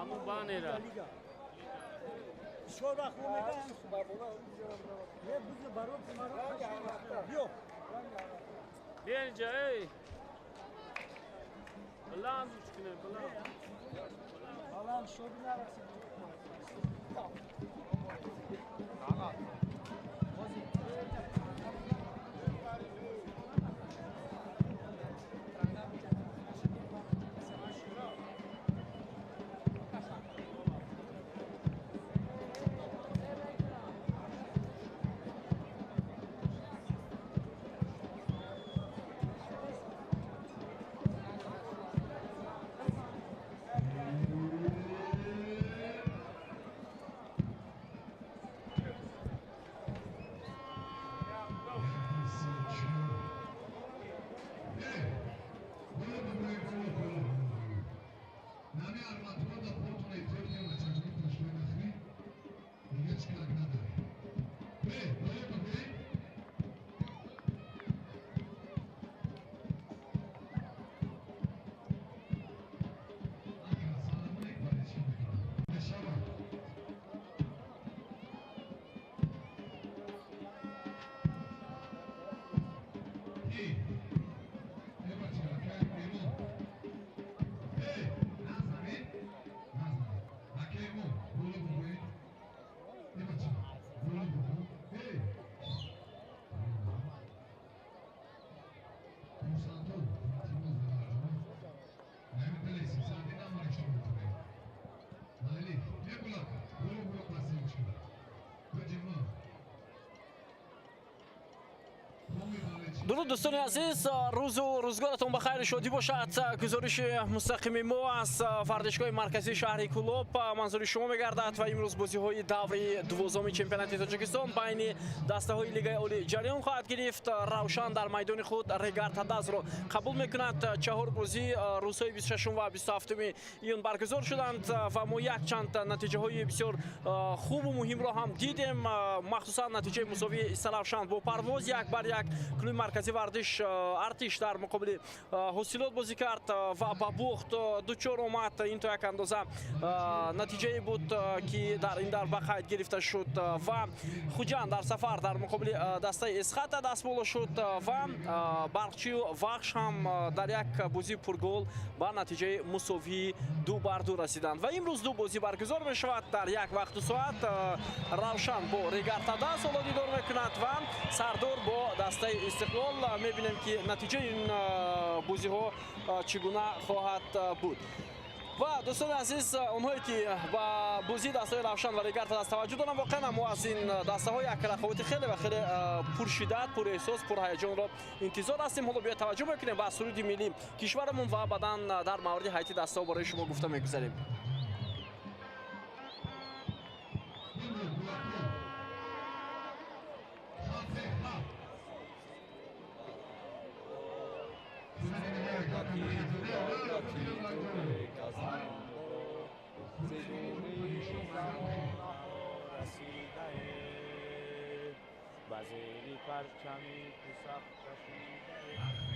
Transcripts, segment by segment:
Amu banera. Şorak olmadan. Ne bu barok yok. Diyince ey. Lan uçkine lan. Alan şobine arasın. درود دوستان عزیز، روز و روزگارتون بخیر شادی باشد. گزارش مستقیم ما از ورزشگاه مرکزی شهر کلوب منظور شما میگردد و امروز بازی های دوره دوم چمپیونات تاجیکستان بین دسته های لیگ عالی جریان خواهد گرفت. روشن در میدان خود ریگارد هداز را قبول میکند. چهار بازی روزهای 26 و 27 ایون برگزار شدند و ما یک چند نتیجه های بسیار خوب و مهم را هم دیدیم، مخصوصا نتیجه مساوی استرافشان با پرواز 1-1 کلوب مرکزی ورزش ارتش در مقابل حاصلات بازی کرد و با باخت دوچار آمد. این تو یک اندازه نتیجه بود که در این در قید گرفته شد و خوجان در سفر در مقابل دسته اسخات دستمال شد و برقچی و وخش هم در یک بازی پرگل با نتیجه مساوی 2-2 رسیدند و امروز دو بازی برگزار می شود. در یک وقت و ساعت روشن با ریگارد سالا دیدار میکند و سردار با دسته استقلال. میبینیم که نتیجه این بازی ها چگونه خواهد بود. و دوستان عزیز، اونهایی که با بازی دسته روشن و ریگارد از توجه دارن، واقعا ما از این دسته ها یک رقابت خیلی و خیلی پرشدت، پر احساس، پر هیجان را انتظار هستیم. حالا بیا توجه میکنیم با سرود ملی کشورمون و بعداً در مورد هیئت دسته ها برای شما گفته میگذاریم. وزیری پرچمی تو سخت کشیده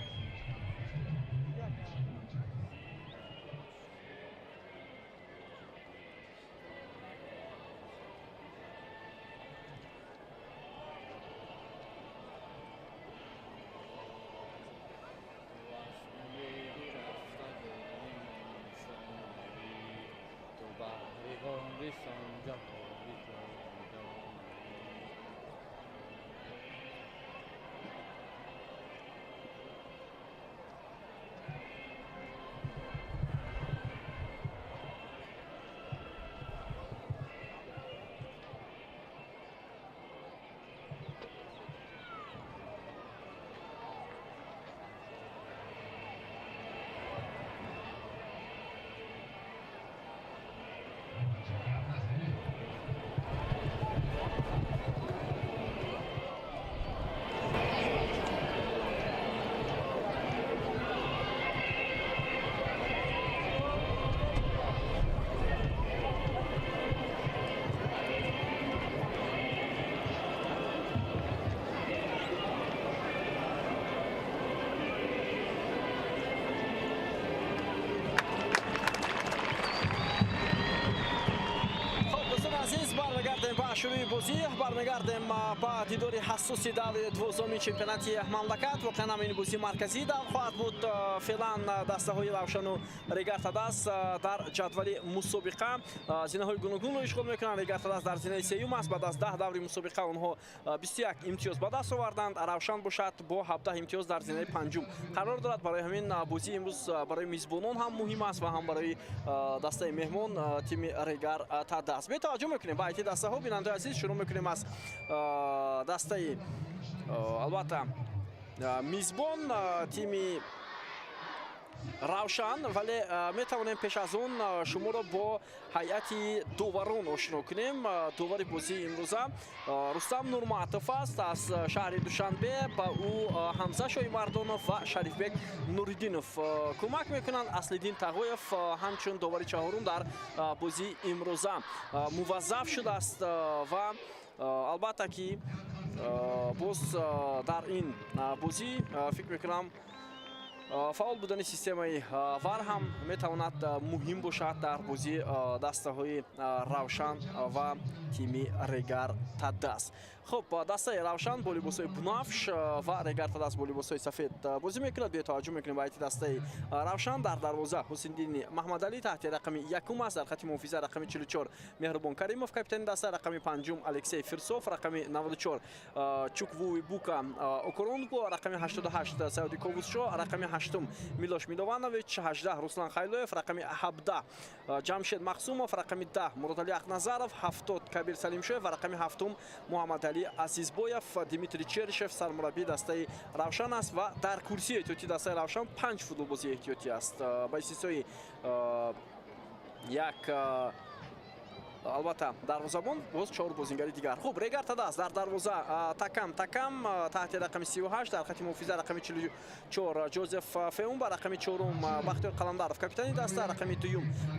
شروع بازی برمیگردیم با دیداری حساسی در دوازمین چمپیوناتی مملکت. واقعا این بازی مرکزی در خواهد بود. فعلا دسته‌های روشن و ریگارتا دست در جدول مسابقه زینه‌های گوناگون رو اشغال میکنند. ریگارتا دست در زینه سوم است. بعد از 10 دوره مسابقه آنها 21 امتیاز به دست آوردند. روشن باشد با 17 امتیاز در زینه پنجم قرار دارد. برای همین بازی امروز برای میزبانان هم مهم است و هم برای دسته مهمان تیم ریگارتا دست. به توجه میکنیم با ایتی دسته ها بیننده عزیز شروع میکنیم از دسته البته میزبان تیم روشن، ولی میتوانیم پیش از اون شما را با هیئت داوران آشنا کنیم. داور بازی امروز رستم نورمعطوف است از شهر دوشنبه، با او حمزه شایمردانوف و شریفبک نوریدینوف کمک میکنند. اصلالدین تقویف همچون داور چهارم در بازی امروز موظف شده است و البته که باز در این بازی فکر میکنم فعال بودن سیستم وار هم میتواند مهم باشد در بازی دسته های روشن و تیم ریگارتا دست. خب دسته روشن با لباسای بنفش و ریگارتا دست با لباسای سفید بازی میکند. به توجه میکنیم با دسته روشن در دروازه حسین محمدعلی تحت رقم یکم است. در خط محافظه رقم 44 مهربان کریموف، کاپیتان دسته رقم پنجم الکسی فرسوف، رقم 94 چوکووی بوکا اوکورونگو، رقم 88 سعودی کووسشو، رقم 8 میلوش میلوانویچ، 18 رسلان خیلوف، رقم 17 جمشید مقسوموف، رقم 10 مرادعلی اخنظرов، 70 کبیر سلیمشویف و رقم 7 محمد علی عزیزبویف. دیمیتری چرشف سرمربی دسته روشن است و در کرسی احتیاطی دسته روشن 5 فوتبالبازی احتیاطی است. با استثنای یک البته دروازه‌بان باز 4 بازیگر دیگر. خوب ریگارتا دست در دروازه تکم تحت رقم 38، در خط محافظه رقم 44 جوزف فیوم، با رقم 4 بختیار قلندرов، کاپیتان دسته رقم 2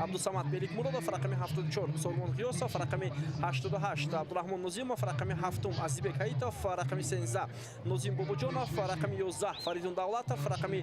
عبدالصمد بلیک مرادov، رقم 74 سلمان غیاسov، رقم 88 عبدالرحمن نظیمov، رقم 7 عزیزبک حییتov، رقم 13 نظیم بابوجانov، رقم 11 فریدون давлатов، رقم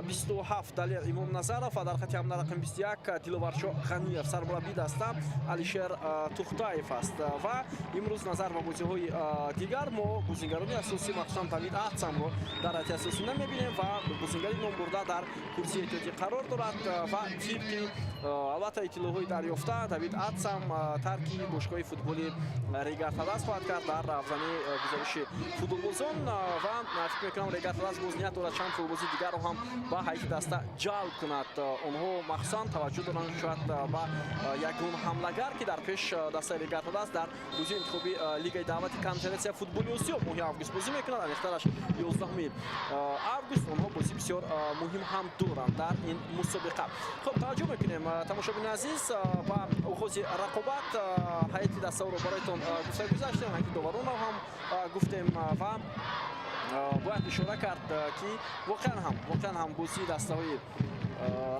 27 دلیر امام نظرов و در خط حمله رقم 21 دلوارشو غنیев. سرمربی دسته علیشیر тухтаев است. و امروز نظر به بازی‌های دیگر ما بازیگران اساسی مخصوصا دوید اتسم رو در حالت اساسی نمی‌بینیم و بازیگری نام برده در کرسی احتیاطی قرار دارد و طبق البته اطلاعات دریافته دوید اتسم ترکی باشگاه فوتبالی ریگارتا دست خواهد کرد در افزایش گزارش فوتبالبازان و فکر می‌کنم ریگارتا دست باز نیت دارد چند فوتبالبازی دیگر رو هم با هیئت دسته جلب کند. آنها مخصوصا توجه دارند شاید با یگان حمله‌گر که در پیش دسته ریگارتا دست در بازی انتخابی لیگ دعوت کنفرانسیا فوتبال آسیا ماه آگوست بازی میکنند. امیخترش 11 آگوست آنها بازی بسیار مهم هم دارند در این مسابقه. خب توجه میکنیم تماشاگران عزیز با آغاز رقابت هیئت دسته رو برایتون گفته گذاشتیم، هیئت داوران رو هم گفتیم و باید اشاره کرد که واقعا هم بازی دسته های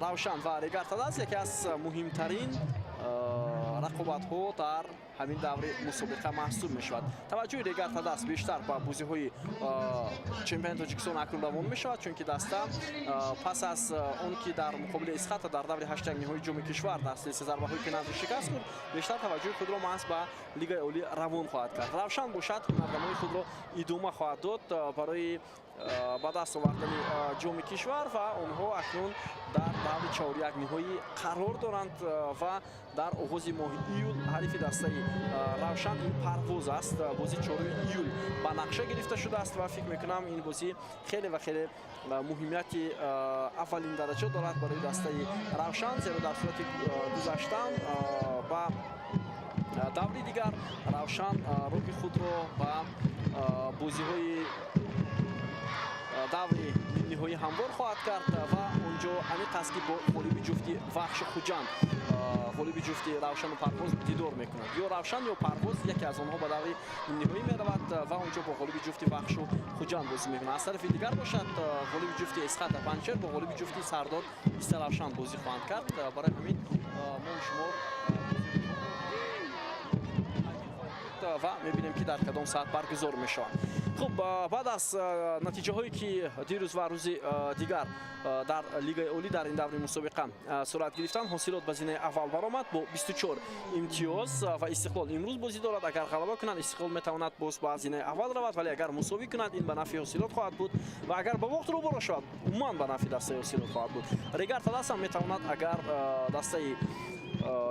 روشن و ریگارتا دست یکی از مهمترین رقابت ها در همین دوره مسابقه محسوب می شود. توجه ریگارتا دست بیشتر با بازی های چمپیون تاجیکستان اکنون روان می شود، چون که دسته پس از اون که در مقابل اسخط در دوره 8 نهایی جام کشور در سلسله ضربه های پنالتی شکست خورد، بیشتر توجه خود را محض به لیگ عالی روان خواهد کرد. روشن باشد نردم‌های خود را ادامه خواهد داد برای با دست آوردن جام کشور و آنها اکنون در دور چهاریک نهایی قرار دارند و در آغاز ماه ایول حریف دسته روشن این پرواز است. بازی 4 ایول با نقشه گرفته شده است و فکر میکنم این بازی خیلی مهمیت اولین درجه دارد برای دسته روشن، زیرا در صورت گذشتن با دوری دیگر روشن روی خود را با بازی های دوری نهایی هموار خواهد کرد و اونجا همین تسکیب با غالب جفتی وحش خوجان غالب جفتی روشن و پرواز دیدار میکنند. یا روشن یا پرواز یکی از آنها به دوری نهایی میرود و اونجا با غالب جفتی وحش و خوجان بازی میکنند. از طرف دیگر باشد غالب جفتی اسخط پنچر با غالب جفتی سردار است روشن بازی خواهند کرد. برای همین ما شما و میبینیم که در کدام ساعت برگزار میشود. хуб баъд аз натиҷаҳое ки дирӯз ва рӯзи дигар дар лигаи олӣ дар ин даври мусобиқа сурат гирифтанд, ҳосилот ба зинаи аввал баромад бо 24 имтиёз ва Истиқлол имрӯз бозӣ дорад. Агар ғалаба кунанд, Истиқлол метавонад боз ба зинаи аввал равад, вале агар мусовӣ кунанд, ин ба нафи ҳосилот хоҳад буд ва агар ба вақт рӯбаро шавад, умуман ба нафи дастаи ҳосилот хоҳад буд. Регар Тадас ҳам метавонад, агар дастаи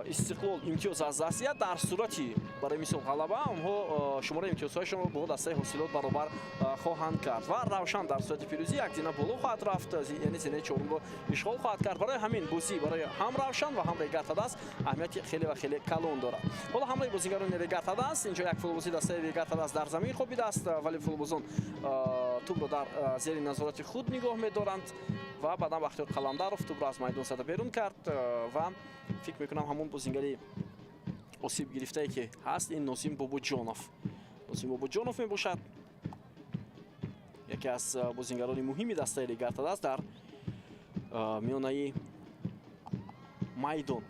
Истиқлол имтиёз аз даст диҳад, дар сурати барои мисол ғалаба онҳо шумораи имтиёзҳояшонро бо дастаи ҳосилот баробар хоҳанд кард ва равшан дар сурати пирӯзӣ як зина боло хоҳад рафт, яъне зинаи чорумро ишғол хоҳад кард. Барои ҳамин бозӣ барои ҳам Равшан ва ҳам Регар Тадас аҳамияти хеле ва хеле калон дорад. Ҳоло ҳамраи бозигарони Регар Тадас, инҷо як футболбози дастаи Регар Тадас дар замин хобидааст, вале футболбозон тӯбро дар зери назорати худ нигоҳ медоранд ва баъдан Бахтиёр Қаламдаров тӯбро аз майдон зада берун кард ва фикр мекунам ҳамон бозингари осиб гирифтае ки ҳаст, ин Нозим Бобоҷонов. Нозим Бобоҷонов мебошад, яке аз бозингарони муҳими дастаи Регар Тадас дар миёнаи майдон.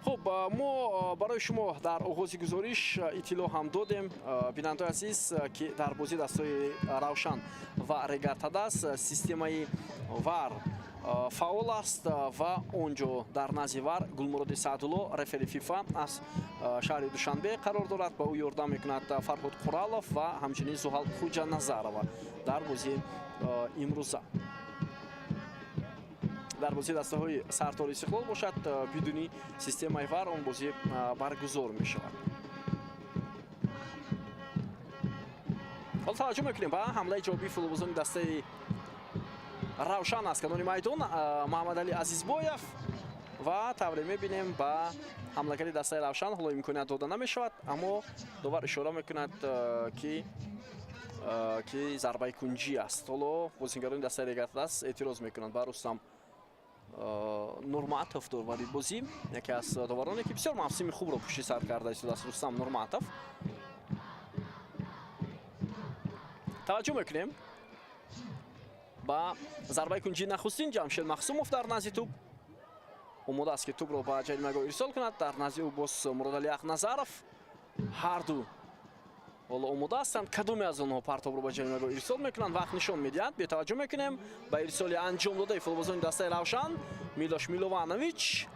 хуб, мо барои шумо дар оғози гузориш иттилоъ ҳам додем, бинандаҳои азиз, ки дар бозии дастаи Равшан ва Регар Тадас системаи ВАР фаъол аст ва онҷо дар назди ВАР Гулмуроди Саъдулло, рефери ФИФА аз шаҳри Душанбе қарор дорад. Ба ӯ ёрдам мекунад Фарҳод Қуралов ва ҳамчунин Зуҳал Хуҷаназарова дар бозии имрӯза. дар бозии дастаҳои Сартори Истиқлол бошад, бидуни системаи ВАР он бозӣ баргузор мешавад. ҳол таваҷҷӯҳ мекунем ба ҳамлаи ҷавобии футболбозони дастаи Равшан аз канори майдон Муҳаммадалӣ Азизбоев ва тавре мебинем ба ҳамлагари дастаи Равшан. ҳоло имконият дода намешавад, аммо довар ишора мекунад ки зарбаи кунҷӣ аст. ҳоло бозингарони дастаи Регар Тадас эътироз мекунанд ба Рустам Нурматов, дорвари бозӣ, яке аз довароне ки бисёр мавсими хубро пушти сар карда истодааст. Рустам Нурматов. таваҷҷӯҳ мекунем ба зарбаи кунҷии нахустин Ҷамшед Махсумов дар назди тӯб. омода аст ки тӯбро ба ҷаримагоҳ ирсол кунад. Дар назди ӯ боз Муродалӣ Ақназаров. ҳарду ҳоло омода ҳастанд. кадоме аз онҳо партобро ба ҷаримагоҳ ирсол мекунанд, вақт нишон медиҳад. бетаваҷҷӯҳ мекунем ба ирсоли анҷомдодаи футболбозони дастаи Равшан. Милош Милованович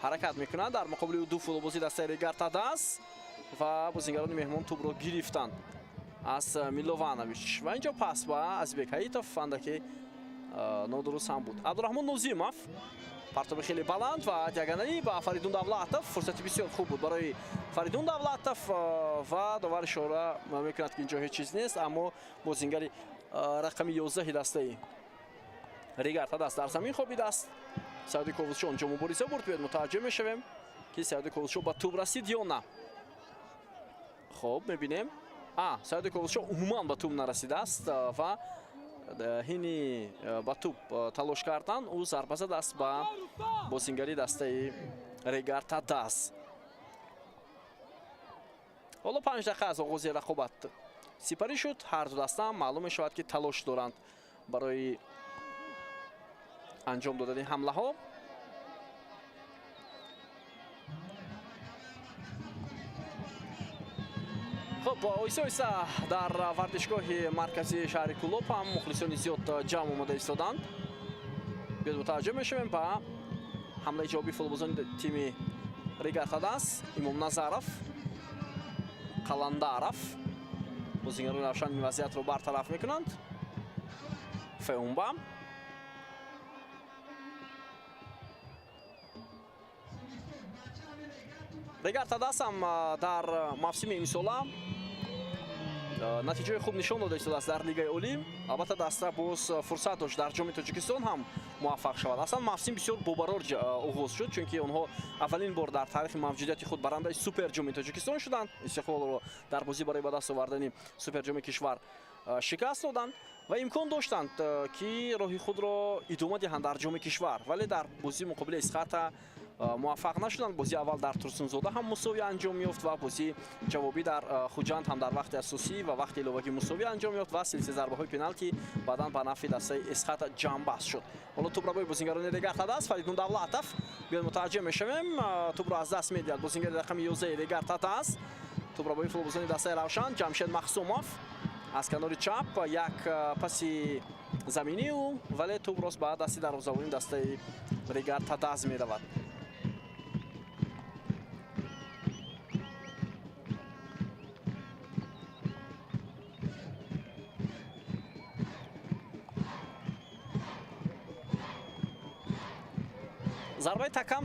ҳаракат мекунад. дар муқобили ӯ ду футболбози дастаи Регар Тадас ва бозингарони меҳмон тӯбро гирифтанд аз Милованович. ва инҷо пас ба Азизбек Ҳаитов андаке нодуруст ҳам буд. Абдураҳмон Нозимов, партоби хеле баланд ва диагоналӣ ба Фаридун Давлатов. фурсати бисёр хуб буд барои Фаридун Давлатов ва довар ишора мекунад ки инҷо ҳеҷ чиз нест, аммо бозингари рақами 11 дастаи Регар Тадас дар замин хобидааст. Саъиди Ковузшо онҷо мубориза бурд. бояд мутаваҷҷӯҳ мешавем ки Саъиди Ковузшо ба тӯб расид ё на. хуб, мебинем Саъиди Ковузшо умуман ба тӯб нарасидааст ва ҳини ба тӯб талош кардан ӯ зарба задааст ба бозингари дастаи Регар Тадас. ҳоло 5 дақиқа аз оғози рақобат сипарӣ шуд. ҳар ду даста маълум мешавад ки талош доранд барои анҷом додани ҳамлаҳо. хуб, оҳиста оҳиста дар варзишгоҳи марказии шаҳри Кӯлоб ҳам мухлисони зиёд ҷамъ омада истоданд. биёд мутаваҷҷӯҳ мешавем ба ҳамлаи ҷавобии футболбозони тими Регар Тадас. Имомназаров, Қаландаров, бозингарони Равшан ин вазъиятро бартараф мекунанд. Феумба, Регар Тадас ҳам дар мавсими имсола натиҷаи хуб нишон дода истодааст дар Лигаи Олӣ. албатта даста боз фурсат дошт дар ҷоми Тоҷикистон ҳам муваффақ шавад. аслан мавсим бисёр бобарор оғоз шуд, чунки онҳо аввалин бор дар таърихи мавҷудияти худ барандаи суперҷоми Тоҷикистон шуданд. Истиқлолро дар бозӣ барои ба даст овардани суперҷоми кишвар шикаст доданд ва имкон доштанд ки роҳи худро идома диҳанд дар ҷоми кишвар, вале дар бозии муқобилаи Исхата муваффақ нашуданд. Бозии аввал дар Турсунзода ҳам мусовӣ анҷом ёфт ва бозии ҷавобӣ дар Хуҷанд ҳам дар вақти асосӣ ва вақти иловагӣ мусовӣ анҷом ёфт ва силсилаи зарбаҳои пеналти баъдан ба нафъи дастаи Эсхат ҷамъбаст шуд. ҳоло тӯбро бозингарони Регартадаст Фарид Нурдавлатов биёд мутаваҷҷеҳ мешавем. тӯбро аз даст медиҳад бозингари рақами 11 Регартадаст. тӯбро футболбозони дастаи Равшан Ҷамшед Махсумов аз канори чап як паси заминию вале тӯб рост ба дасти дарвозабони дастаи Регартадаст меравад. зарбаи такам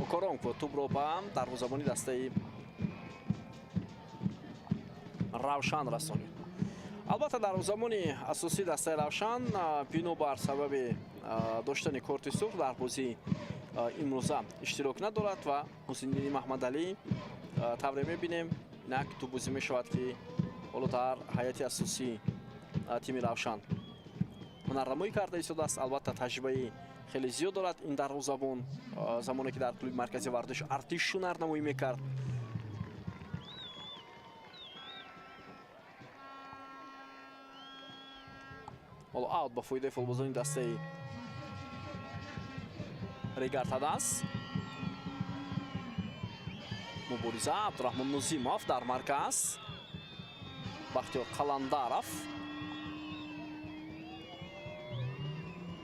Окоронко тӯбро ба дарвозабони дастаи Равшан расонид. албатта дарвозабони асосии дастаи Равшан бино бар сабаби доштани корти сурх дар бозии имрӯза иштирок надорад ва Ҳусайниддини Маҳмадалӣ тавре мебинем инак тӯббозӣ мешавад ки ҳоло дар ҳайати асосии тими Равшан ҳунарнамоӣ карда истодааст. албатта таҷрибаи хеле зиёд дорад ин дарвозабон. замоне ки дар клуби маркази вардиш артиш ҳунарнамоӣ мекард. ҳоло аут ба фоидаи футболбозони дастаи Регартадаст. мубориза Абдураҳмон Нозимов дар марказ. Бахтиёр Қаландаров,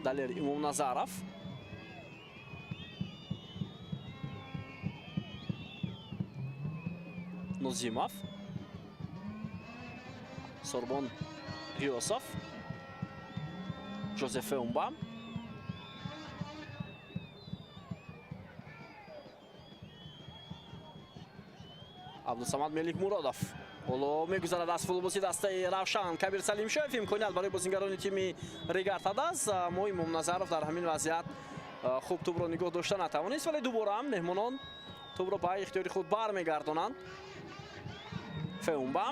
Далер Имомназаров, Нозимов, Сорбон Ғиёсов, Жозеф Феумба, Абдусамад Меликмуродов. ҳоло мегузарад аз футболбозии дастаи Равшан Кабир Салимшоев имконият барои бозингарони тими Регартадаст. мо Имомназаров дар ҳамин вазъият хуб тӯбро нигоҳ дошта натавонист, вале дубора меҳмонон тӯбро ба ихтиёри худ бармегардонанд. Феумба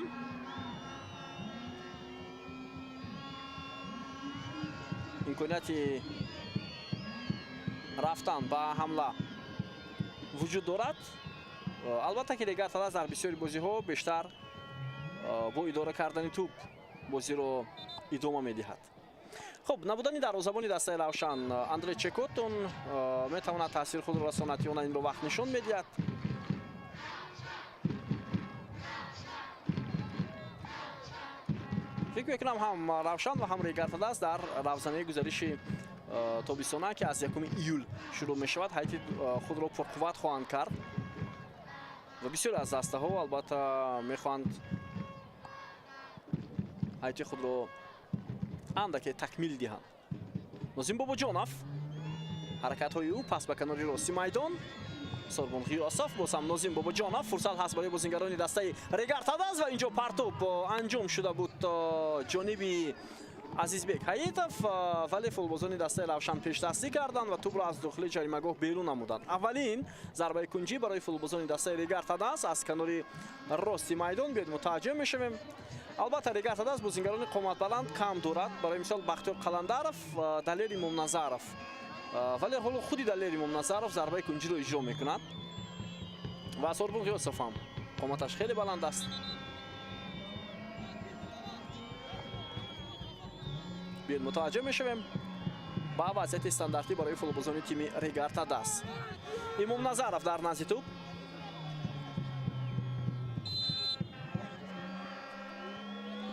имконияти рафтан ба ҳамла вуҷуд дорад. албатта ки Регартадаст дар бисёри бозиҳо бештар бо идора кардани тӯб бозиро идома медиҳад. хуб, набудани дарвозабони дастаи Равшан Андрей Чекотон метавонад таъсири худро расонад ё на, инро вақт нишон медиҳад. фикр мекунам ҳам Равшан ва ҳам Регартадаст дар равзанаи гузариши тобистона ки аз 1 июл шурӯъ мешавад ҳайати худро пурқувват хоҳанд кард ва бисёре аз дастаҳо албатта мехоҳанд ҳайати худро андаке такмил диҳанд. Нозим Бобоҷонов ҳаракатҳои ӯ пас ба канори рости майдон. Сорбон Ғиёсов боз ҳам Нозим Бобоҷонов. фурсат ҳаст барои бозингарони дастаи Регартадаст ва инҷо партоб анҷом шуда буд ҷониби Азизбек Ҳаитов, вале футболбозони дастаи Равшан пешдастӣ карданд ва тӯбро аз дохили ҷаримагоҳ берун намуданд. аввалин зарбаи кунҷӣ барои футболбозони дастаи Регартадаст аз канори рости майдон. биёд мутаваҷҷеҳ мешавем. албатта Регартадаст бозингарони қоматбаланд кам дорад. барои мисол Бахтиёр Қаландаров, Далер Имомназаров, вале ҳоло худи Далер Имомназаров зарбаи кунҷиро иҷро мекунад ва Сорбон Ғиёсов ҳам қоматаш хеле баланд аст. биёд мутаваҷҷеҳ мешавем ба вазъияти стандартӣ барои футболбозони тими Регартадаст. Имомназаров дар назди тӯб.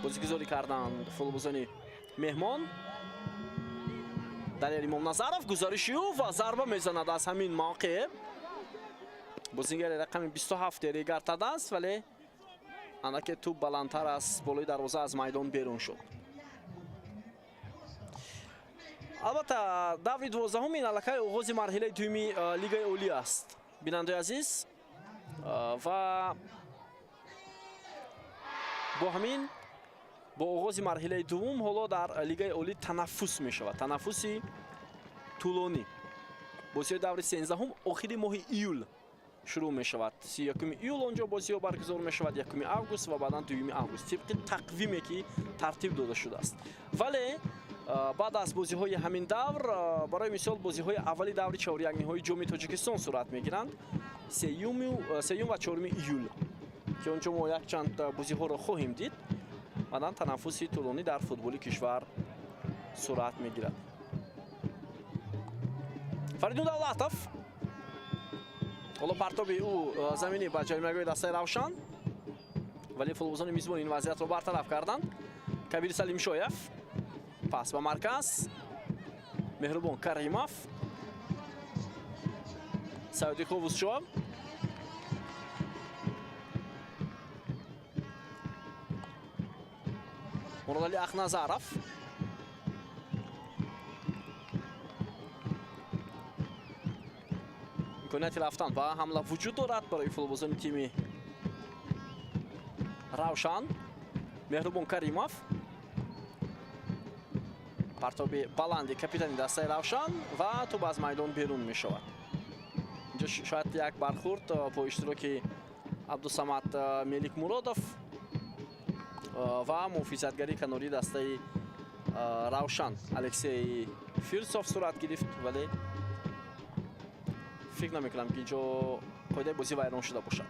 бозигузорӣ карданд футболбозони меҳмон. Далер Имомназаров гузариши ӯ ва зарба мезанад аз ҳамин мавқеъ. бозингари рақами 27 Регартадаст, вале андаке тӯб баландтар аз болои дарвоза аз майдон берун шуд. албатта даври 12-ум аллакай оғози марҳилаи дуюми лигаи олӣ аст. бинандаи азиз, ва бо ҳамин бо оғози марҳилаи дуввум ҳоло дар лигаи олӣ танаффус мешавад. танаффуси тӯлонӣ. бозиҳои даври 13-ум охири моҳи июл шурӯъ мешавад. 31 июл онҷо бозиҳо баргузор мешавад, 1 август ва баъдан 2 август тибқи тақвиме ки тартиб дода шудааст. вале بعد از بازی‌های همین دور برای مثال بازی‌های اولی دور چهار یک‌نهایی جام تاجیکستان صورت می‌گیرند سیوم و چهارم ایول که اونجا ما یک چند بازی‌ها را خواهیم دید. بعداً تنفسی طولانی در فوتبال کشور صورت می‌گیرد. فریدون دولتов حالا پرتاب او زمینی با جایمگاه دسته روشن ولی فوتبالبازان میزبان این وضعیت را برطرف کردند. کبیر سلیم شایف پاس به مرکز مهربان کریموف سعودی خووزشو مرادعلی اخنظرов امکانیت رفتن با حمله وجود دارد برای فوتبالبازان تیم روشن. مهربان کریموف پرتاب بلندی کاپیتانی دسته روشن و توپ از میدان بیرون می شود. اینجا شاید یک برخورد با اشتراک عبدالصمد ملیک مرادوف و محافظتگری کناری دسته روشن الکسی فیرسوف صورت گرفت ولی فکر نمیکنم که اینجا قاعده بازی ویران شده باشد.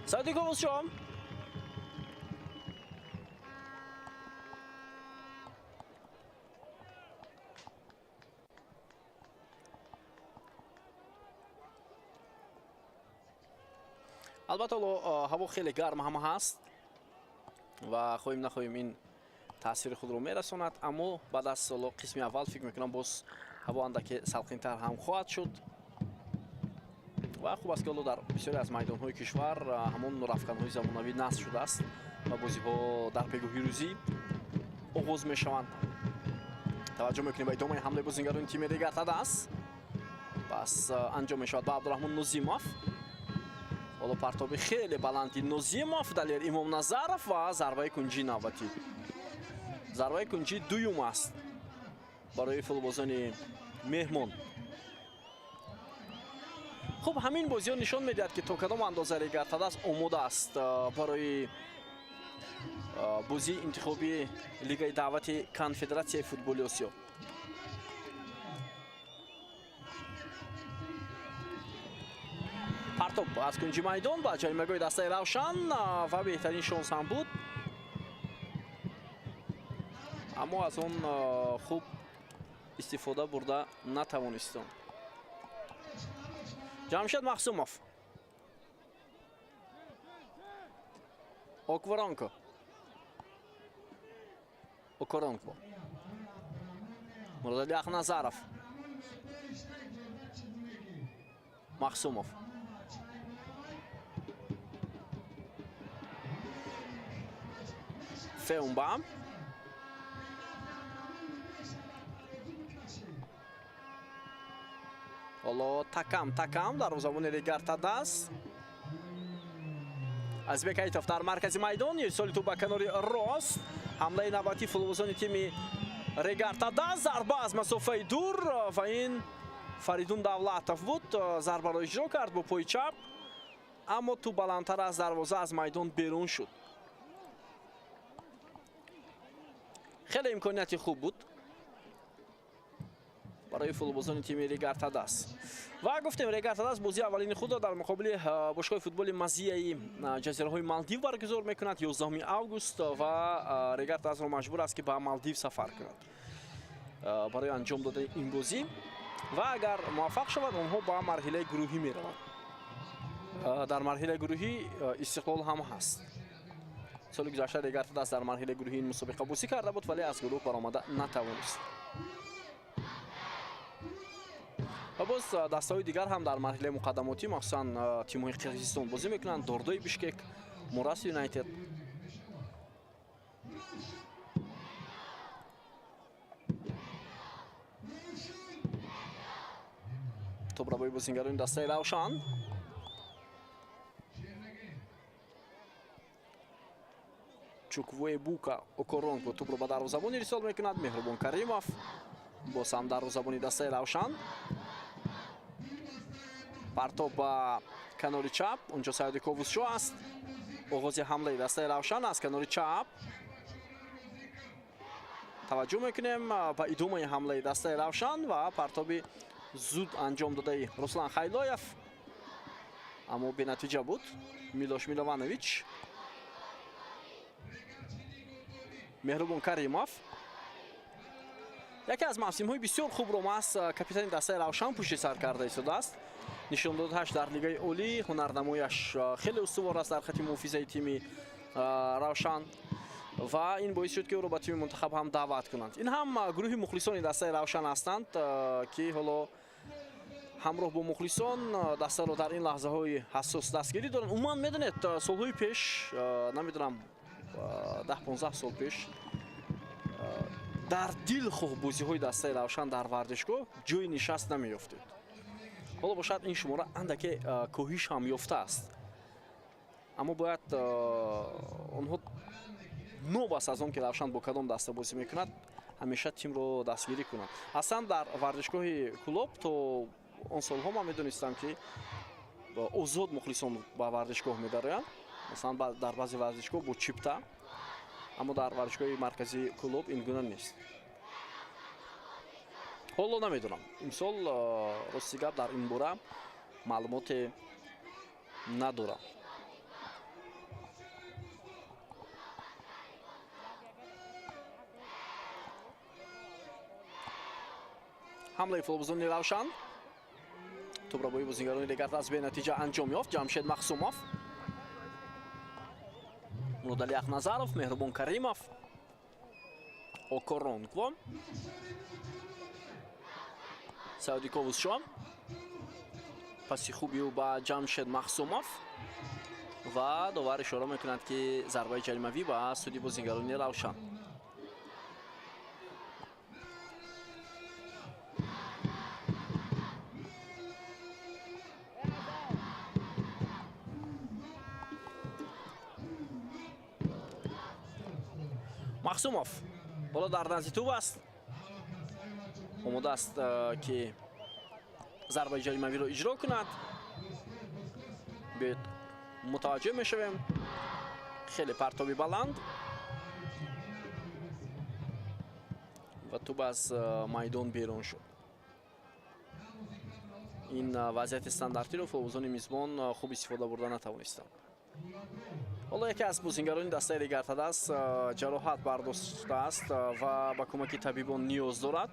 سعودی خووزشو البته هوا خیلی گرم هم هست و خواهیم نخواهیم این تاثیر خود رو میرساند، اما بعد از قسم اول فکر میکنم باز هوا اندکی سلخن‌تر هم خواهد شد و خوب است که در بسیاری از میدان‌های کشور همون رفکن‌های زمانوی نصب شده است و بازی‌ها در پگاهی روزی آغاز می‌شوند. توجه می‌کنیم به ادامه حمله بازیگران تیم ریگارتاداس. پس انجام می‌شود با عبدالرحمن نوزیموف. حالا پرتاب خیلی بلندی نوزیموف دلیر امام نظرов و ضربه کنجی نوبتی. ضربه کنجی دوم است برای فوتبالبازان مهمان. خب همین بازی نشان میدهد که تا کدام اندازه ریگارتاداس آماده است برای بازی انتخابی لیگ دعوت کنفدراسیای فوتبال آسیا. پرتاب از کنجی میدان با جایمگاه دسته روشن و بهترین شانس هم بود، اما از اون خوب استفاده برده نتوانستند. جمشید مخصوموف اوکورونکو مرادعلی اخنظرов مخصوموف فیونبام حالا تکم در زمان ریگارتاداس ازبек айтов در مرکز میدان ارسال توپ به کنار راست. حمله نوبتی فوتبالبازان تیم ریگارتاداس. ضربه از مسافه دور و این فریدون دولتов بود. ضربه را اجرا کرد با پای چپ اما تو بلندتر از دروازه از میدان بیرون شد. خیلی امکانیت خوب بود برای فوتبالبازان تیم ریگارتاداس. و گفتیم ریگارتاداس بازی اولین خود را در مقابل باشگاه فوتبال مزیه جزیره‌های مالدیو برگزار میکند 11 آگوست و ریگارتاداس را مجبور است که به مالدیو سفر کند برای انجام دادن این بازی و اگر موفق شود آنها با مرحله گروهی میروند. در مرحله گروهی استقلال هم هست. سال گذشته ریگارتاداس در مرحله گروهی این مسابقه بازی کرده بود ولی از گروه برآمده نتوانست. و باز دسته‌های دیگر هم در مرحله مقدماتی مخصوصا تیم‌های قرقیزستان بازی میکنند. دوردوی بیشکک، موراس یونایتد. توپ را با بازیگران دسته روشن. چوکوی بوکا اوکورونکو توپ را به دروازه‌بان ارسال میکند. مهربان کریموف боз ҳам дарвозабони дастаи равшан. Партоб ба канори чап, онҷо Саиди Ковусшо аст. оғози ҳамлаи дастаи равшан аз канори чап. таваҷҷӯҳ мекунем ба идомаи ҳамлаи дастаи равшан ва партоби зуд анҷом додаи Руслан Хайлоев. аммо бенатиҷа буд. Милош Милованович, Меҳрубон Каримов. яке аз мавсимҳои бисёр хубро мас капитани дастаи равшан пушти сар карда истодааст. нишондодаш дар лигаи олӣ ҳунарнамояш хеле устувор аст дар хати муҳофизаи тими равшан ва ин боис шуд ки ӯро ба тими мунтахаб ҳам даъват кунанд. ин ҳам гурӯҳи мухлисони дастаи равшан ҳастанд ки ҳоло ҳамроҳ бо мухлисон дастаро дар ин лаҳзаҳои ҳассос дастгирӣ доранд. умуман медонед солҳои пеш, намедонам 10-15 сол пеш дар дилхоҳ бозиҳои дастаи равшан дар варзишгоҳ ҷои нишаст намеёфтед. ҳоло бошад ин шумора андаке коҳиш ҳам ёфтааст. аммо бояд онҳо нобаст аз он ки равшан бо кадом даста бозӣ мекунад ҳамеша тимро дастгирӣ кунад. аслан дар варзишгоҳи клуб то он солҳо ман медонистам ки озод мухлисон ба варзишгоҳ медароянд. масалан дар баъзе варзишгоҳ бо чипта, аммо дар варзишгоҳи марказии клуб ин гуна нест. ҳоло намедонам, имсол рости гап дар ин бора маълумоте надорам. ҳамлаи футболбозони равшан тӯбро бои бозингарони дигар аз бенатиҷа анҷом ёфт. Ҷамшед Махсумов, Муродали Ахназаров, Меҳрубон Каримов, Окоронгво, Саиди Ковусшо. паси хуби ӯ ба Ҷамшед Махсумов ва довар ишора мекунад ки зарбаи ҷаримавӣ ба суди бозингарони равшан. Махсумов бола дар назди тӯб аст. омода аст ки зарбаи ҷаримавиро иҷро кунад. биёед мутаваҷҷӯҳ мешавем. хеле партоби баланд ва тӯб аз майдон берун шуд. ин вазъияти стандартиро футболбозони мизбон хуб истифода бурда натавонистанд. ҳоло яке аз бозингарони дастаи регартадас ҷароҳат бардоштааст ва ба кӯмаки табибон ниёз дорад.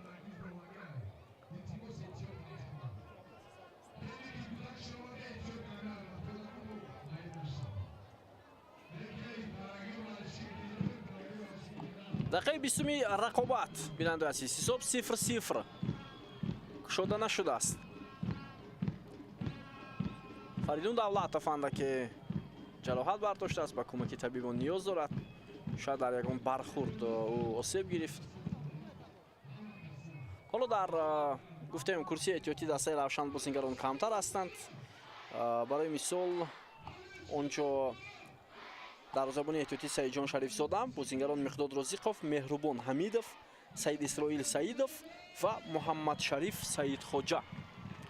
дақиқаи 20-уми рақобат бинандаи азиз, ҳисоб 0-0 кушода нашудааст. Фаридун Давлатов андаке ҷароҳат бардоштааст, ба кӯмаки табибон ниёз дорад. шояд дар ягон бархурд ӯ осеб гирифт. ҳоло дар гуфтем курсии эҳтиётӣ дастаи равшан бозингарон камтар ҳастанд. барои мисол онҷо дарвозабони эҳтиётӣ Саидҷон Шарифзода, бозингарон Миқдод Розиқов, Меҳрубон Ҳамидов, Саид Исроил Саидов ва Муҳаммад Шариф Саидхоҷа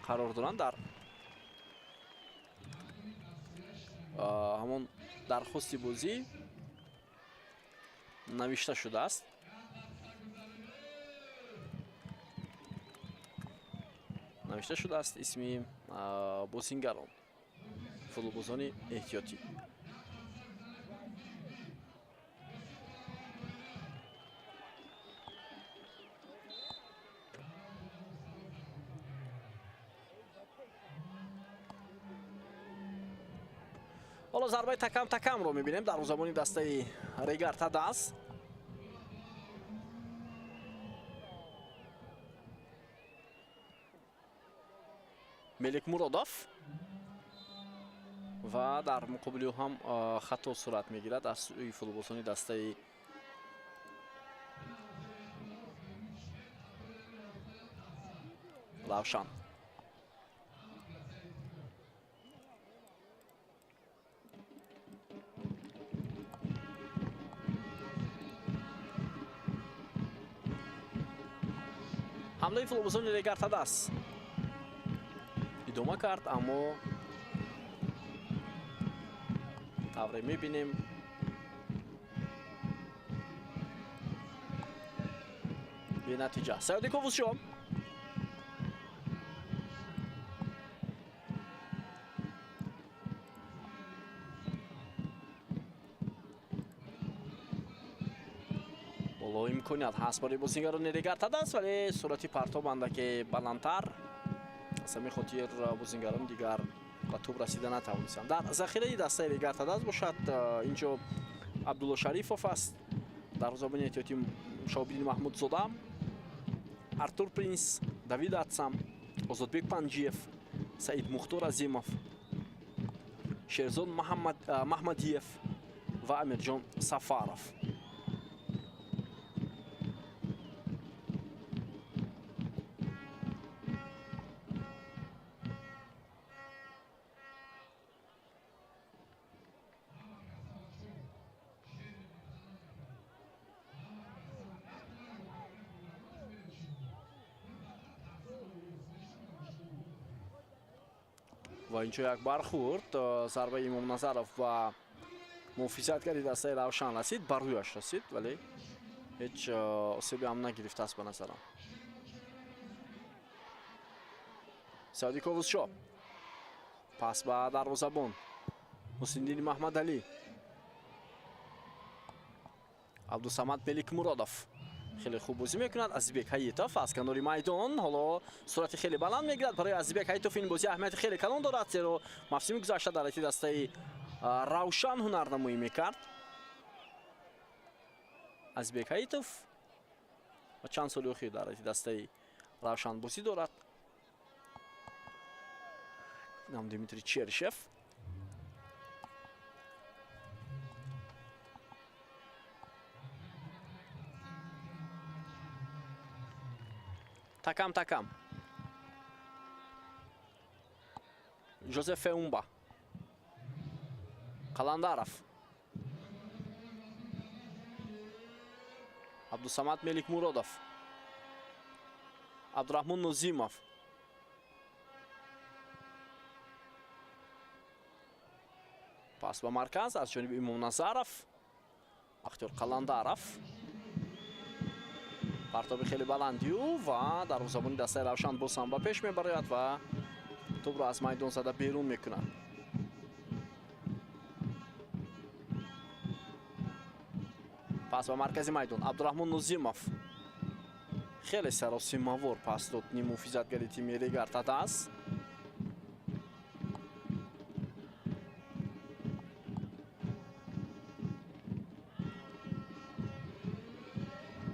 қарор доранд. дар ҳамон дархости бозӣ навишта шудааст. навишта шудааст исми бозингарон футболбозони эҳтиётӣ. ҳоло зарбаи такамро мебинем дар замони дастаи Регартадас. Мелик Муродов ва дар муқобили ӯ ҳам хато сурат мегирад аз сӯи футболбозони дастаи Равшан. ҳамлаи футболбозони Регартадас идома кард, аммо тавре мебинем бенатиҷа. Саёди Ковусшо боло имконият ҳаст барои бозингарони Регартадас, вале сурати партоб андаке баландтар. аз ҳамин хотир бозингарони дигар ба тӯб расида натавонистанд. Дар захираи дастаи Регартадас бошад инҷо Абдулло Шарифов аст, дарвозабони эҳтиётӣ Шаҳобиддин Маҳмудзода, Артур Принс, Давид Атсам, Озодбек Панҷиев, Саид Мухтор Азимов, Шерзод Маҳмадиев ва Амирҷон Сафаров. ва инҷо як бархурд зарбаи Имомназаров ва муҳофизатгари дастаи Равшан расид, ба рӯяш расид, вале ҳеҷ осеби ҳам нагирифтааст ба назарам. Саёди Ковусшо пас ба дарвозабон Ҳусайниддин Маҳмадалӣ, Абдусамад Меликмуродов хеле хуб бозӣ мекунад. Азизбек Ҳаитов аз канори майдон ҳоло сурати хеле баланд мегирад. Барои Азизбек Ҳаитов ин бозӣ аҳамияти хеле калон дорад, зеро мавсими гузашта дар айти дастаи Равшан ҳунарнамоӣ мекард. Азизбек Ҳаитов ва чанд соли охир дар айти дастаи Равшан бозӣ дорад. инам Дмитрий Чершев. Такам Жозеф Феумба, Қаландаров, Абдусамад Меликмуродов, Абдураҳмон Нозимов, пас ба марказ аз ҷониби Имомназаров, Бахтиёр Қаландаров, партоби хеле баландию ва дарвозабони дастаи Равшан боз ҳам ба пеш мебарояд ва тӯбро аз майдон зада берун мекунад. пас ба маркази майдон Абдураҳмон Нозимов хеле саросимавор пас дод нимуҳофизатгари тими Регартадас.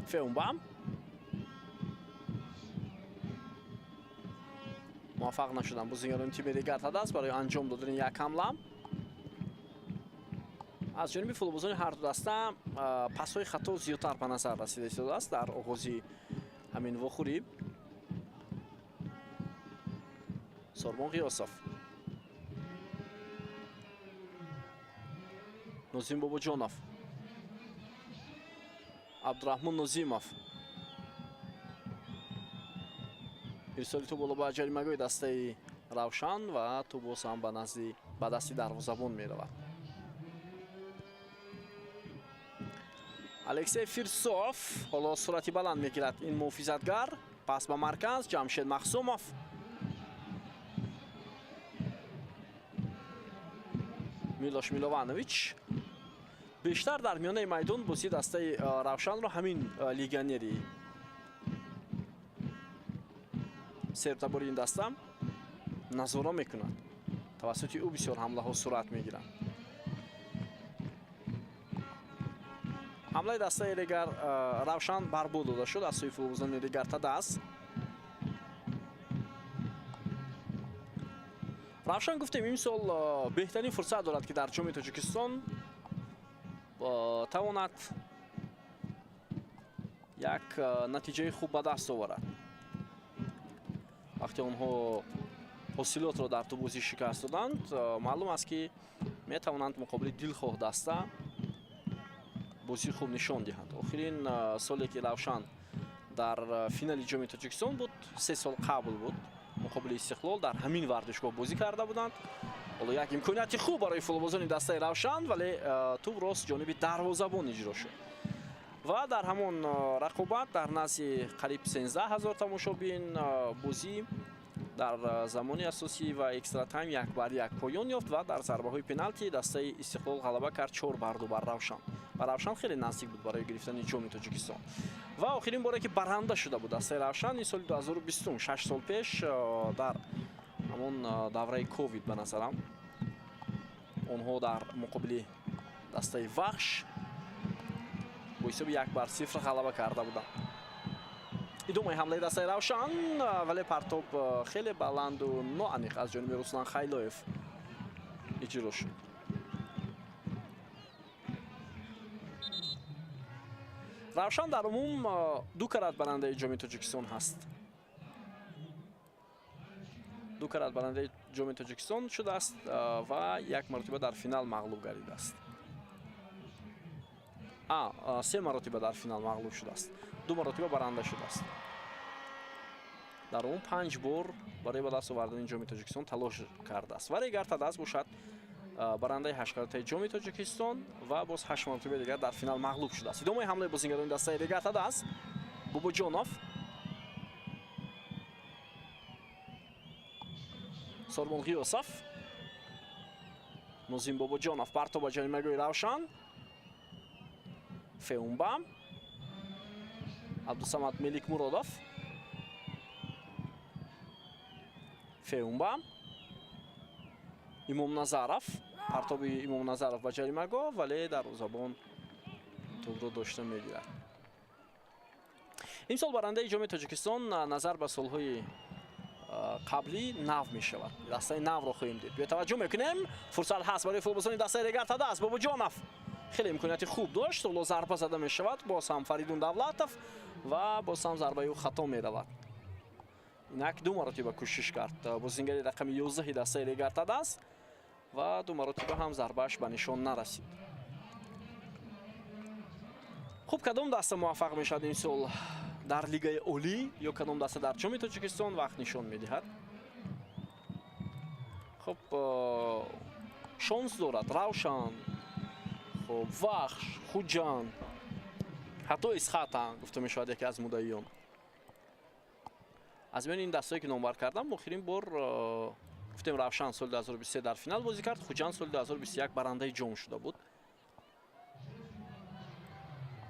Феумба муваффақ нашуданд бозингарони тими Регартадас барои анҷом додани як ҳамла. аз ҷониби футболбозони ҳарду даста пасҳои хато зиёдтар ба назар расида истодааст дар оғози ҳамин вохӯрӣ. Сормон Ғиёсов, Нозим Бобоҷонов, Абдураҳмон Нозимов, ирсоли тӯ боло ба ҷаримагоҳи дастаи Равшан ва тӯ боз ҳам ба дасти дарвозабон меравад. Алексей Фирсов ҳоло сурати баланд мегирад ин муҳофизатгар. пас ба марказ Ҷамшед Махсумов, Милош Милованович. бештар дар миёнаи майдон бозии дастаи Равшанро ҳамин легионери сербтабори ин даста назора мекунад. тавассути ӯ бисёр ҳамлаҳо сурат мегиранд. ҳамлаи дастаи Равшан барбод дода шуд аз сӯи футболбозони Регартадас. Равшан гуфтем имсол беҳтарин фурсат дорад ки дар ҷоми Тоҷикистон тавонад як натиҷаи хуб ба даст оварад. вақте онҳо ҳосилотро дар ту бозӣ шикаст доданд, маълум аст ки метавонанд муқобили дилхоҳ даста бозии хуб нишон диҳанд. охирин соле ки Равшан дар финали ҷоми Тоҷикистон буд, 3 сол қабл буд. муқобили Истиқлол дар ҳамин варзишгоҳ бозӣ карда буданд. ҳоло як имконияти хуб барои футболбозони дастаи Равшан, вале туп рост ҷониби дарвозабон иҷро шуд. ва дар ҳамон рақобат дар назди қариб 13 000 тамошобин бозӣ дар замони асосӣ ва экстра тайм 1-1 поён ёфт ва дар зарбаҳои пеналти дастаи Истиқлол ғалаба кард 4-2 бар Равшан. Ва Равшан хеле наздик буд барои гирифтани ҷоми Тоҷикистон. ва охирин боре ки баранда шуда буд дастаи Равшан ин соли 2020, 6 сол пеш, дар ҳамон давраи ковид ба назарам онҳо дар муқобили дастаи Вахш бо ҳисоби 1-0 ғалаба карда буданд. идомаи ҳамлаи дастаи Равшан, вале партоб хеле баланду ноаниқ аз ҷониби Руслан Хайлоев иҷро шуд. Равшан дар умум 2 карат барандаи ҷоми Тоҷикистон ҳаст. 2 карат барандаи ҷоми Тоҷикистон шудааст ва 1 маротиба дар финал мағлуб гардидааст. 3 маротиба дар финал мағлуб шудааст. 2 маротиба баранда шудааст. дар он 5 бор барои ба даст овардани ҷоми Тоҷикистон талош кардааст. ва Регар Тадас бошад барандаи 8 каратаи ҷоми Тоҷикистон ва боз 8 маротиба дигар дар финал мағлуб шудааст. идомаи ҳамлаи бозингарони дастаи Регар Тадас, Бобоҷонов, Сормон Ғиёсов, Нозим Бобоҷонов, партоб ба ҷаримагоҳи Равшан, Феумбам, Абдусамад Меликмуродов, Феумбам, Имомназаров, партоби Имомназаров ба ҷаримагоҳ, вале дарвозабон тӯбро дошта мегирад. имсол барандаи ҷоми Тоҷикистон назар ба солҳои қаблӣ нав мешавад. дастаи навро хоҳем дид. бетаваҷҷӯҳ мекунем. фурсат ҳаст барои футболбозони дастаи Регар Тадас. Бобоҷонов хеле имконияти хуб дошт. ҳоло зарба зада мешавад. боз ҳам Фаридун Давлатов ва боз ҳам зарбаи ӯ хато меравад. инак 2 маротиба кӯшиш кард бозингари рақами 11 дастаи Регар Тадас ва 2 маротиба ҳам зарбааш ба нишон нарасид. хуб, кадом даста муваффақ мешавад имсол дар лигаи олӣ ё кадом даста дар ҷоми Тоҷикистон вақт нишон медиҳад. хуб, шонс дорад Равшан, хуб Вахш, Хуҷанд, ҳатто Исхатан гуфта мешавад яке аз муддаиён. аз миёни ин дастае ки номбар кардам, охирин бор гуфтем Равшан соли 2023 дар финал бозӣ кард, Хуҷанд соли 2021 барандаи ҷом шуда буд.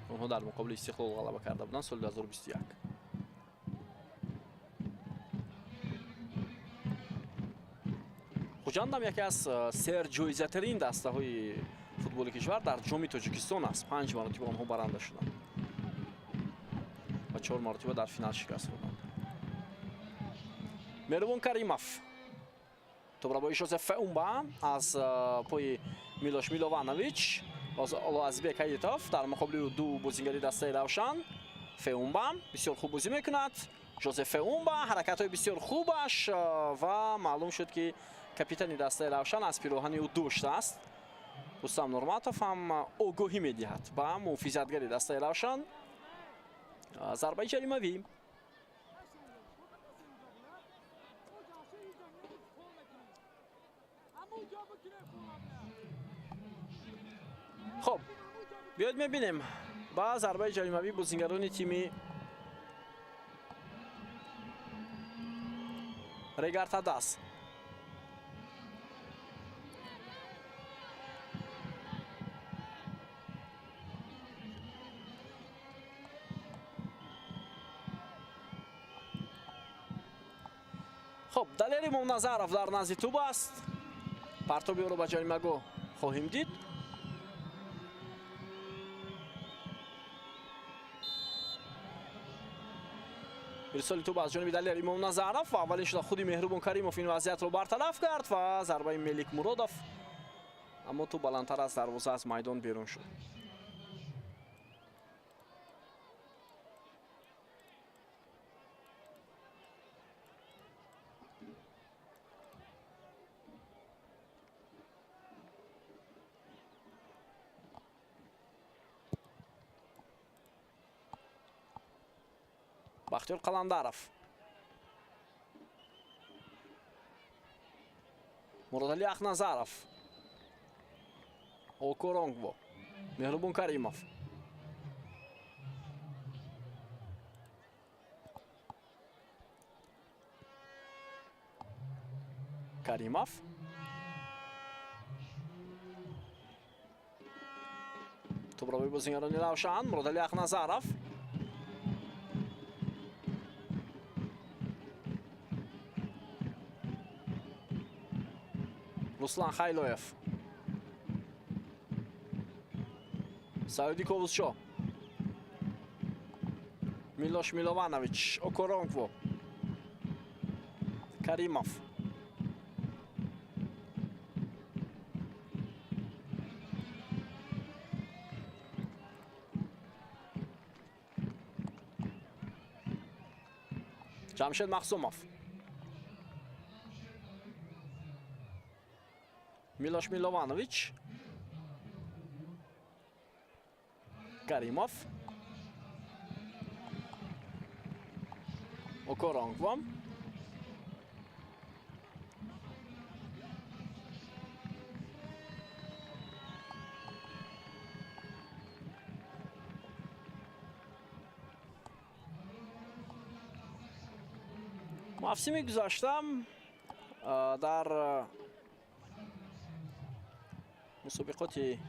онҳо дар муқобили Истиқлол ғалаба карда буданд соли 2021. Хуҷанд ҳам яке аз серҷоизатарин дастаҳои футболи кишвар дар ҷоми Тоҷикистон аст. 5 маротиба онҳо баранда шуданд ва 4 маротиба дар финал шикаст хӯрданд. Меҳрубон Каримов, тӯбро бо Жозеф Феумба аз пои Милош Милованович, Азбек Аитов дар муқобили 2 бозингари дастаи Равшан. Феумба бисёр хуб бозӣ мекунад. Жозеф Феумба ҳаракатҳои бисёр хубаш ва маълум шуд ки капитани дастаи Равшан аз пироҳани ӯ доштааст. Рустам Нурматов ҳам огоҳӣ медиҳад ба муҳофизатгари дастаи Равшан. зарбаи ҷаримавӣ. хуб, биёед мебинем ба зарбаи ҷаримавӣ бозингарони тими Регар Тадас. хуб, Далери Имомназаров дар назди тӯб аст. партоби ӯро ба ҷаримагоҳ хоҳем дид. ирсоли тӯб аз ҷониби Далер Имомназаров ва аввалин шуда худи Меҳрубон Каримов ин вазъиятро бартараф кард ва зарбаи Мелик Муродов, аммо тӯб баландтар аз дарвоза аз майдон берун шуд. бахтиёр қаландаров, муратали ахназаров, окоронгво, меҳрубон каримов, каримов, туброви бозингарони равшан, муратали ахназаров, руслан хайлоев, саиди ковузчо, милош милованович, окоронгво, каримов, ҷамшед махсумов, милош милованович, каримов, окоронгво, мавсими гузашта дар мусобиқоти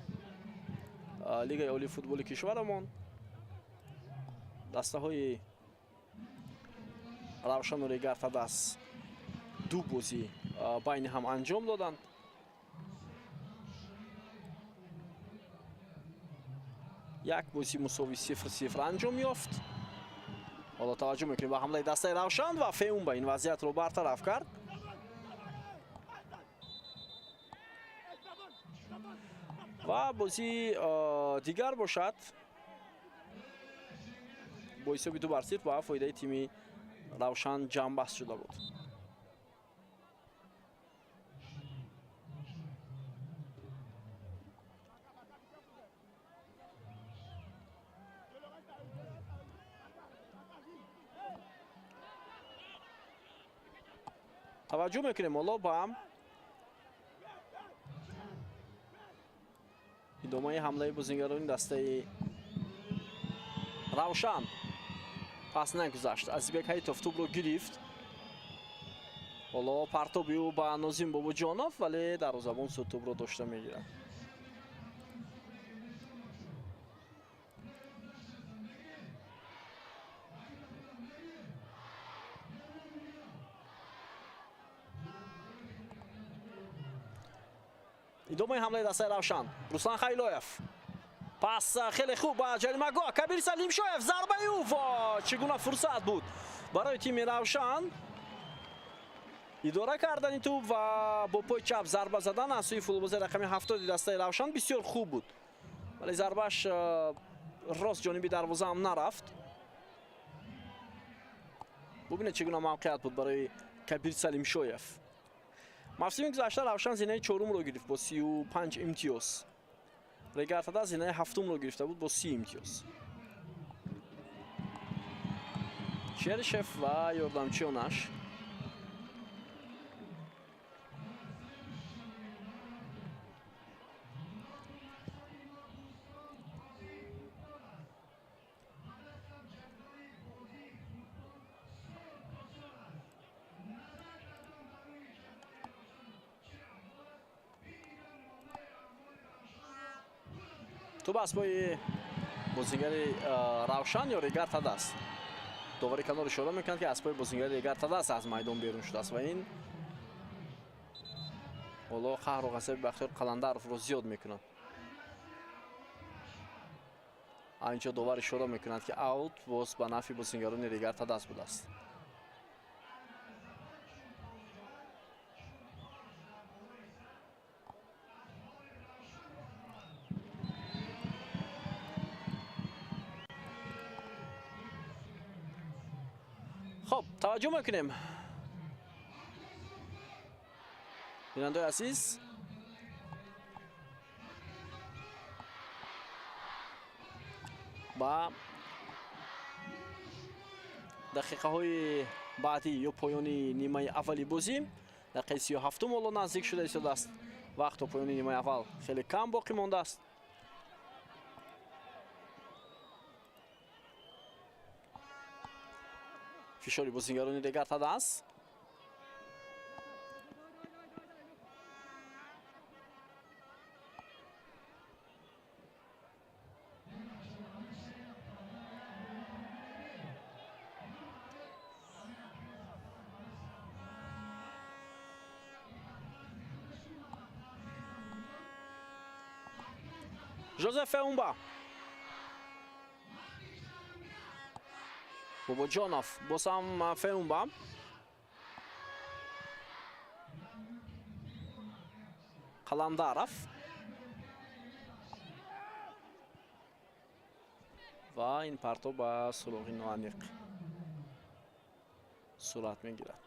лигаи олии футболи кишварамон дастаҳои равшану регартадас ду бозӣ байни ҳам анҷом доданд. як бозӣ мусови 0-0 анҷом ёфт. ҳоло таваҷҷӯҳ мекунем ба ҳамлаи дастаи равшан ва феумба ин вазъиятро бартараф кард. ва бозӣ дигар бошад бо ҳисоби 2-0 ба фоидаи тими равшан ҷамъбаст шуда буд. таваҷҷӯҳ мекунем ҳоло ба идомаи ҳамлаи бозингарони дастаи равшан. пас нагузашт. Азизбек Ҳаитов тӯбро гирифт. ҳоло партоби ӯ ба Нозим Бобоҷонов, вале дарвозабон суд тӯбро дошта мегирад. идомаи ҳамлаи дастаи равшан. Руслан Хайлоев. пас хеле хуб ба ҷаримагоҳ Кабир Салимшоев, зарбаи ӯ, чӣ гуна фурсат буд барои тими равшан. идора кардани тӯб ва бо пои чап зарба задан аз сӯи футболбози рақами 70 дастаи равшан бисёр хуб буд, вале зарбаш рост ҷониби дарвоза ҳам нарафт. бубинед чӣ гуна мавқеат буд барои Кабир Салимшоев. мавсими гузашта равшан зинаи 4-умро гирифт бо 35 имтиёз. регартада зинаи 7-умро гирифта буд бо 30 имтиёз. Черишев ва ёрдамчиёнаш тӯб аз пои бозингари равшан ё регартадас. довари канор ишора мекунад ки аз пои бозингари регартадас аз майдон берун шудааст ва ин ҳоло қаҳру ғазаби Бахтиёр Қаландаровро зиёд мекунад. анҷо довар ишора мекунад ки аут боз ба нафи бозингарони регартадас будааст. خب توجه میکنیم بیننده عزیز با دقیقه‌های بعدی یا پایانی نیمه اولی بازی دقیقه 37 حالا نزدیک شده است. وقت تا پایانی نیمه اول خیلی کم باقی مانده است. فشاری بازیگران دیگر داده است. جوزف اونبا بوبوجانوف باسم فئونبا قلندارف و این پرتو با سراغ نوانیق صورت میگیرد.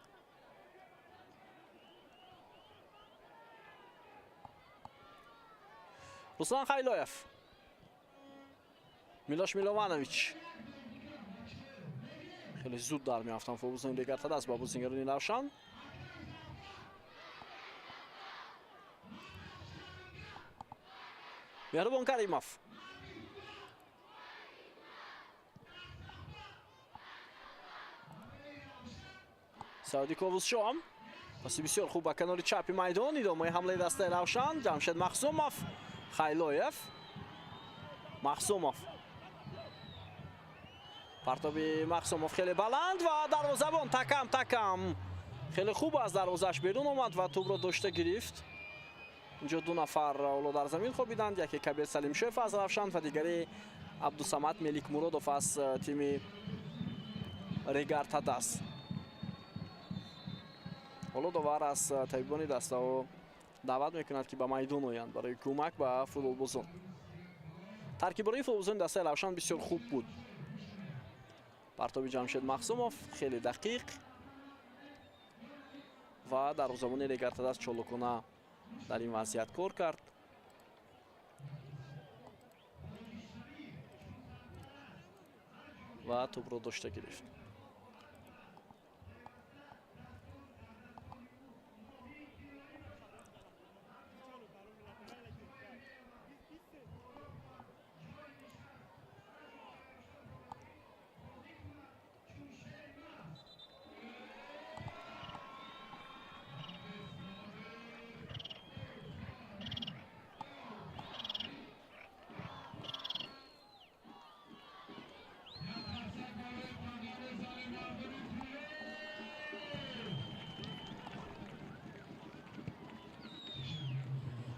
Ruslan Khayloyev, Miloš Milovanović خیلی زود در میافتن فوتبالشون دیگر تا دست با بازیگران روشن. مهربان کریموف سعودی کووزشام پاسی بسیار خوب با کنار چپ میدان ادامه حمله دسته روشن. جمشید مخزوموف خایلویف مخزوموف پرتابی مخزوموف خیلی بلند و دروازه‌بان تکم خیلی خوب از دروازه‌اش بیرون آمد و توپ را داشته گرفت. اینجا دو نفر اولو در زمین خوابیدند، یکی کبیر سلیم شیف از روشن و دیگری عبدالصمد ملیک مرادوف از تیم ریگارتا دست. حالا دوباره از طبیبان دسته و دعوت میکند که به میدان آیند برای کمک به فوتبالبازان. ترکیب برای فوتبالبازان دسته روشن بسیار خوب بود. پرتابی جمشید مخزوموف خیلی دقیق و در زمان ریگارتا دست چالوکانه در این وضعیت کار کرد. و توپ رو داشته گرفت.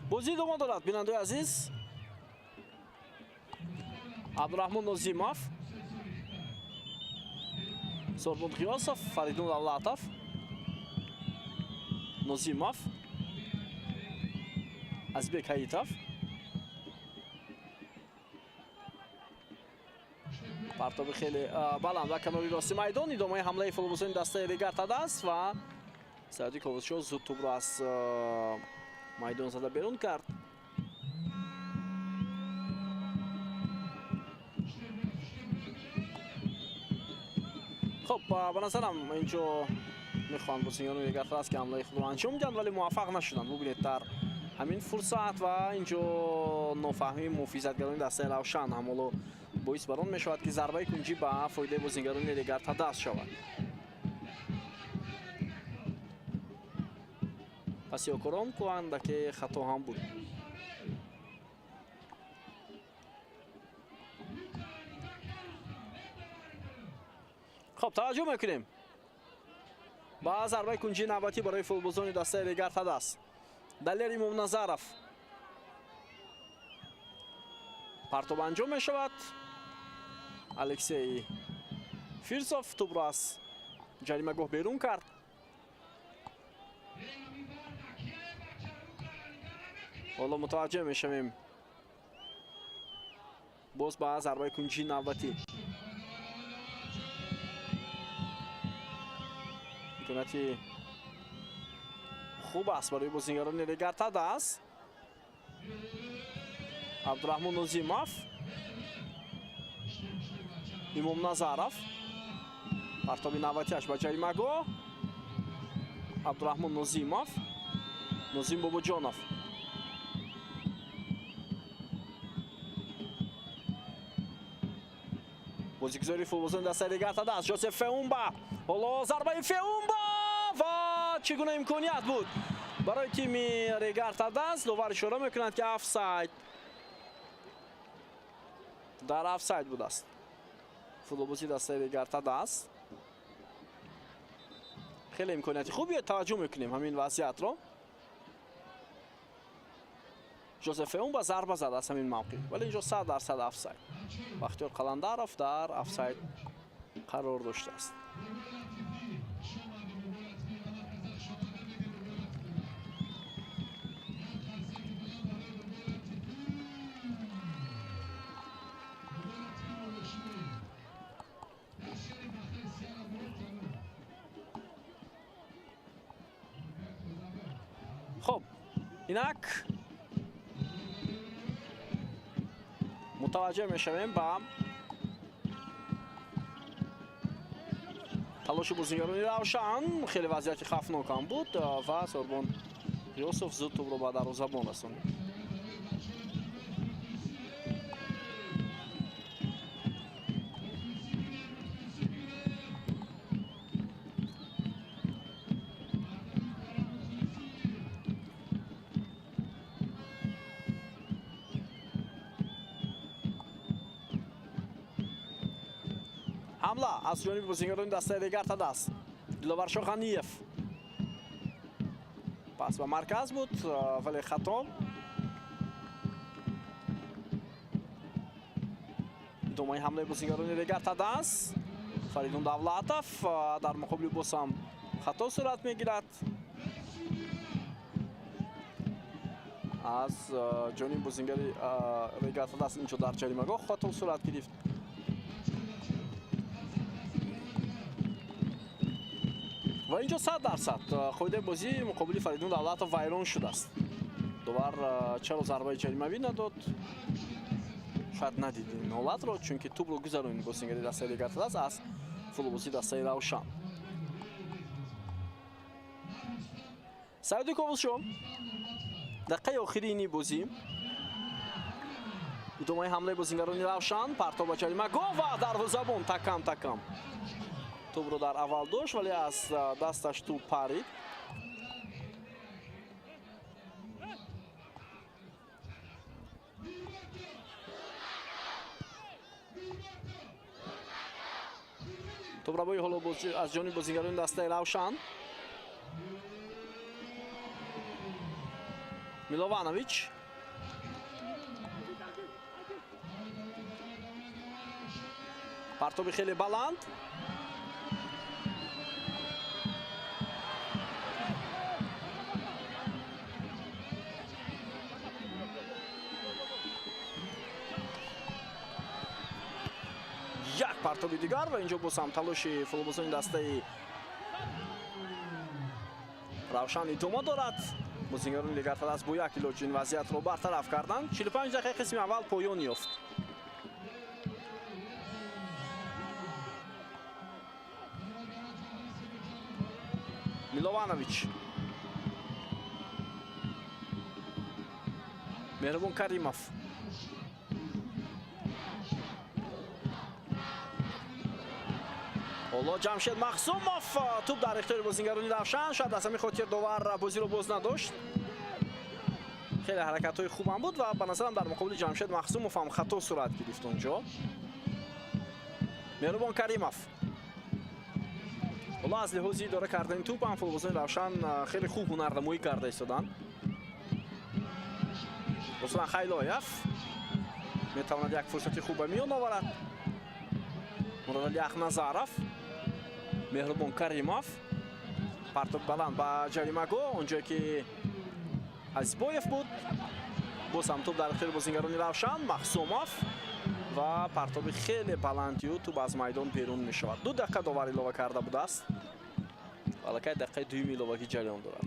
بازی دوم دارد بیننده عزیز. عبدالرحمن نوزیموف، سوربون خیاسوف، فریدون دولتوف، نوزیموف، ازبک حییتوف. پرتاب خیلی بلند و کناری راستی میدان ادامه حمله فوتبالبازان دسته ریگارتا دست و سعودی کووزشو زود توپ را از میدان زده بیرون کرد. خب به نظرم اینجا میخوان بازیکنان ریگارتا دست که حمله خود را انجام بدن ولی موفق نشدند. ببینید در همین فرصت و اینجا نافهمی محافظتگران دسته روشن هم باعث بران میشود که ضربه کنجی به فایده بازیکنان ریگارتا دست شود. پس یاکرام کنند که خطا هم بود. خب توجه میکنیم با ضربه کنجی نوبتی برای فوتبالبازان دسته ریگارتا دست. دلیر امام نظرف پرتاب انجام میشود. الکسی فیرسوف توپ را از جریمه‌گاه بیرون کرد. حالا متوجه میشویم باز با ضربه کنجی نوبتی امکاناتی خوب است برای بازیکنان ریگارتا دست. عبدالرحمن نوزیموف، امام نظرف، партоби навбатиаш ба ҷаримагоҳ. Абдураҳмон Нозимов, Нозим Бобоҷонов. бозигузори футболбозони дастаи Регатада аст. Жозеф Феумба. ҳоло зарбаи Феумба ва чӣ гуна имконият буд барои тими Регатадас. довар ишора мекунад ки офсайд. дар офсайд будааст футболбози дастаи Регатадас. хеле имконияти хуб. таваҷҷӯҳ мекунем ҳамин вазъиятро. Жозеф Феумба зарба зад аз ҳамин мавқеъ, вале инҷо 100% офсайд. Бахтиёр Қаландаров дар офсайд қарор доштааст. хуб, инак мутаваҷҷеҳ мешавем ба талоши бозингарони Равшан. хеле вазъияти хавфнокам буд ва Сорбон Ғиёсов зуд тӯбро ба дарвозабон расонд. ҳамла аз ҷониби бозингарони дастаи Регатадас. Диловар Шоғаниев. пас ба марказ буд, вале хато. идомаи ҳамлаи бозингарони Регатадас. Фаридун Давлатов дар муқобили босам хато сурат мегирад. аз ҷониби бозингари Регатадас инҷо дар ҷаримагоҳ хато сурат гирифт. ва инҷо 100% қоидаи бозӣ муқобили Фаридун Давлатов вайрон шудааст. довар чаро зарбаи ҷаримавӣ надод? шояд надид ин ҳолатро, чунки тӯбро гузаронид бозингари дастаи Регатадас аз футболбози дастаи Равшан. Саиду Ковусшо дақиқаи охирини бозӣ. идомаи ҳамлаи бозингарони Равшан. партоб ба ҷаримагоҳ ва дарвозабон такам. тӯбро дар аввал дошт, вале аз дасташ тӯб парид. тӯбрабои ҳоло аз ҷониби бозингарони дастаи Равшан. Милованович. партоби хеле баланд. як партоби дигар ва инҷо боз ҳам талоши футболбозони дастаи Равшан идома дорад. бозингарони Регатадас бо як илоҷ ин вазъиятро бартараф карданд. 45 дақиқа қисми аввал поён ёфт. Милованович. Меҳрубон Каримов. ҳоло Ҷамшед Махсумов. тӯб дар ихтиёри бозингарони Равшан. шояд аз ҳамин хотир довар бозиро боз надошт. хеле ҳаракатҳои хубам буд ва ба назарам дар муқобили Ҷамшед Махсумов ҳам хато сурат гирифт онҷо. Меҳрубон Каримов. ҳоло аз лиҳози идора кардани тӯб ҳам футболбозони Равшан хеле хуб ҳунарнамоӣ карда истоданд. Руслан Хайлоев метавонад як фурсати хуб ба миён оварад. Мурадали Ахназаров. Меҳрубон Каримов. партоб баланд ба ҷаримагоҳ, онҷое ки Азизбоев буд. боз ҳам тӯб дар ихтиёри бозингарони Равшан. Махсумов ва партоби хеле баландию тӯб аз майдон берун мешавад. 2 дақиқа довар илова карда будааст. аллакай дақиқаи дуюми иловагӣ ҷараён дорад.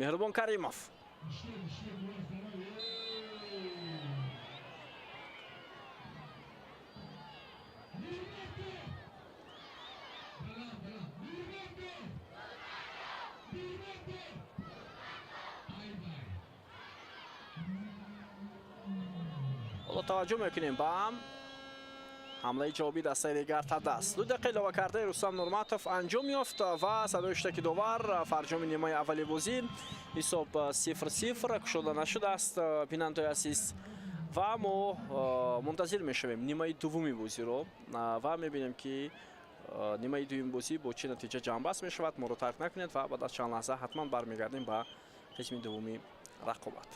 Mehribon Karimov. حالا توجه میکنیم با حمله ایجابی دسته دیگر تدست. 2 دقیقه علاوه کرده رستم نورماتوف انجام یافت و صدای اشتراک دوور فرجام نیمه اولی بازی حساب 0-0 کشوده نشده است. بیننده اسیست و ما منتظر میشویم نیمه دومی بازی رو و میبینیم که نیمه دوم بازی با چه نتیجه جمع بست میشود. ما رو ترک نکنید و بعد از چند لحظه حتما برمیگردیم به قسم دومی رقابت.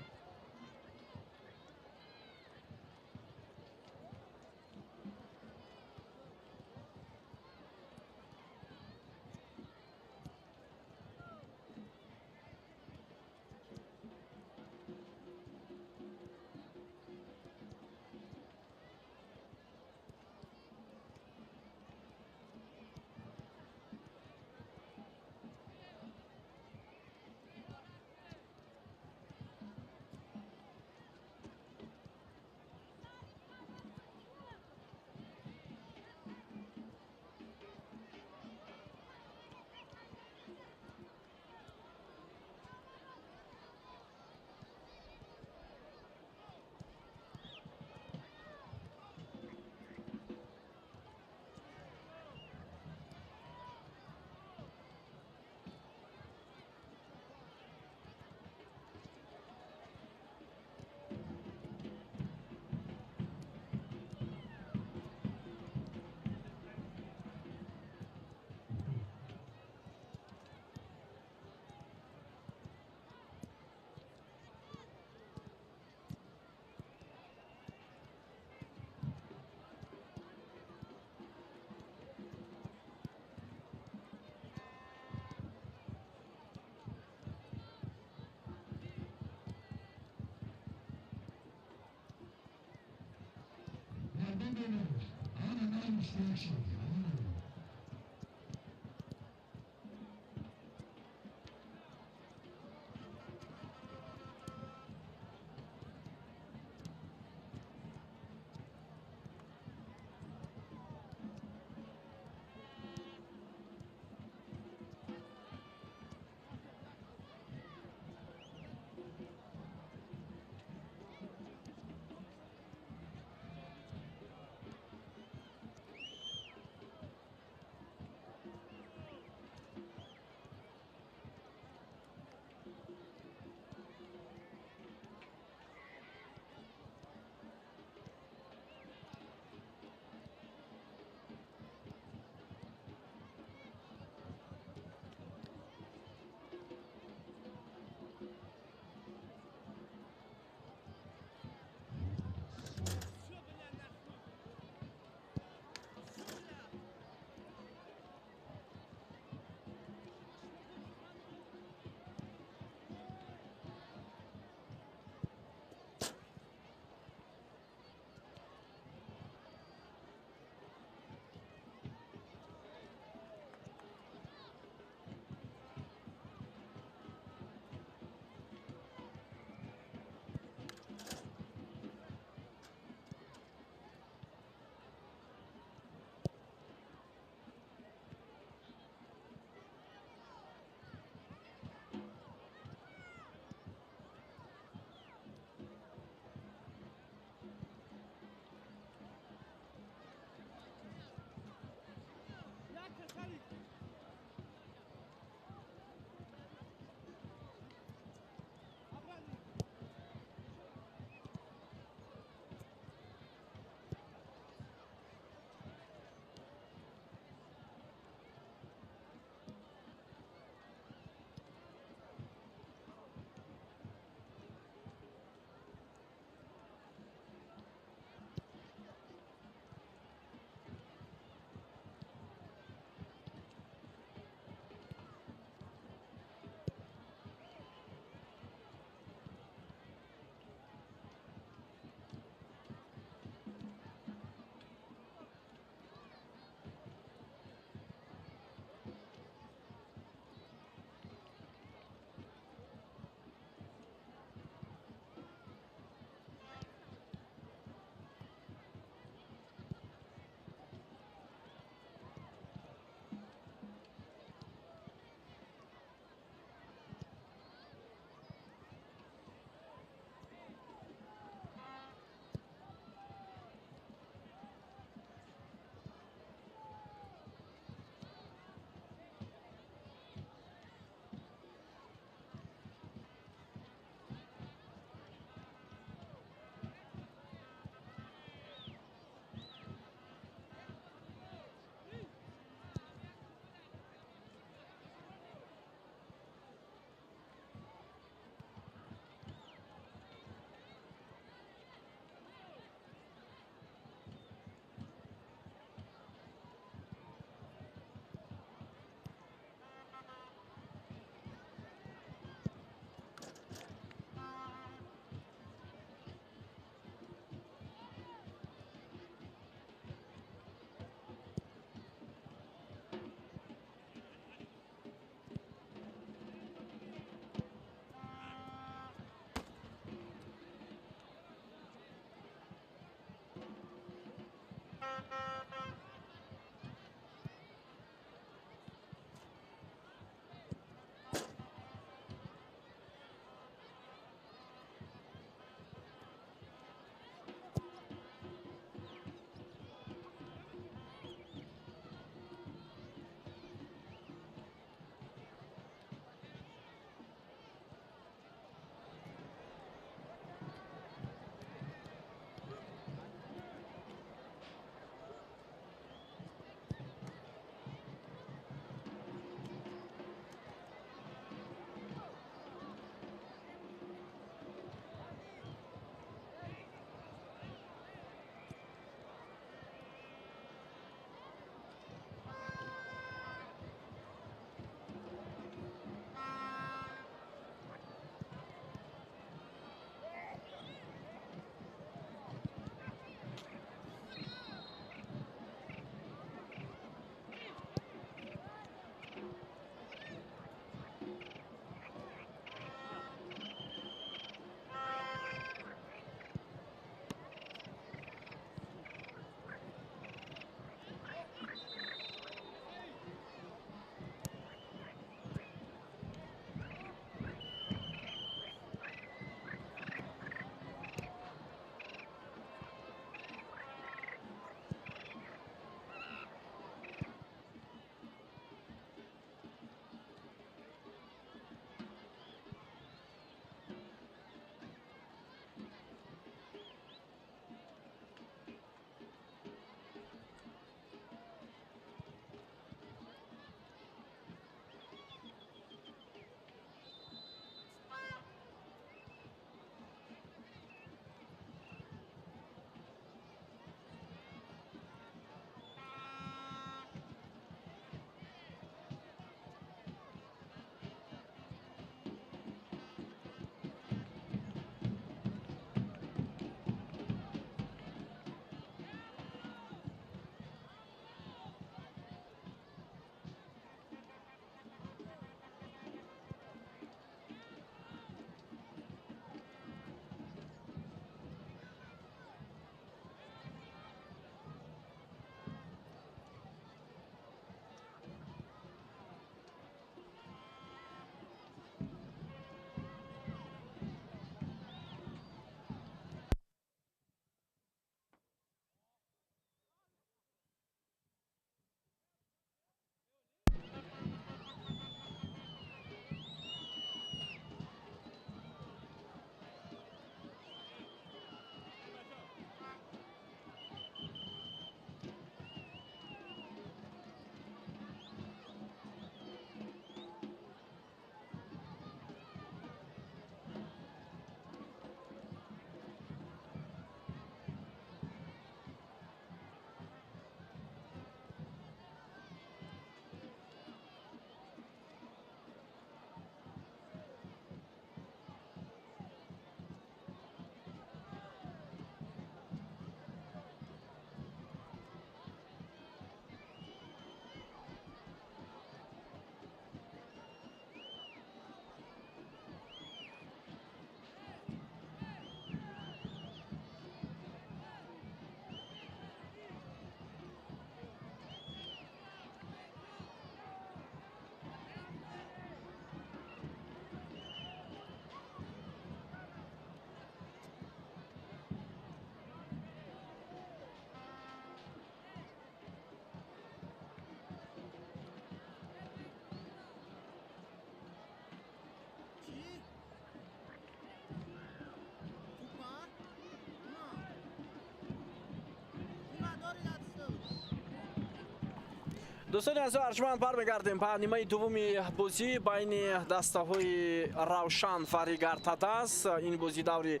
دوستان عزیز ارجمند برمیگردیم به نیمه دومی بازی بین دسته‌های روشن فریگرتاده است. این بازی دوری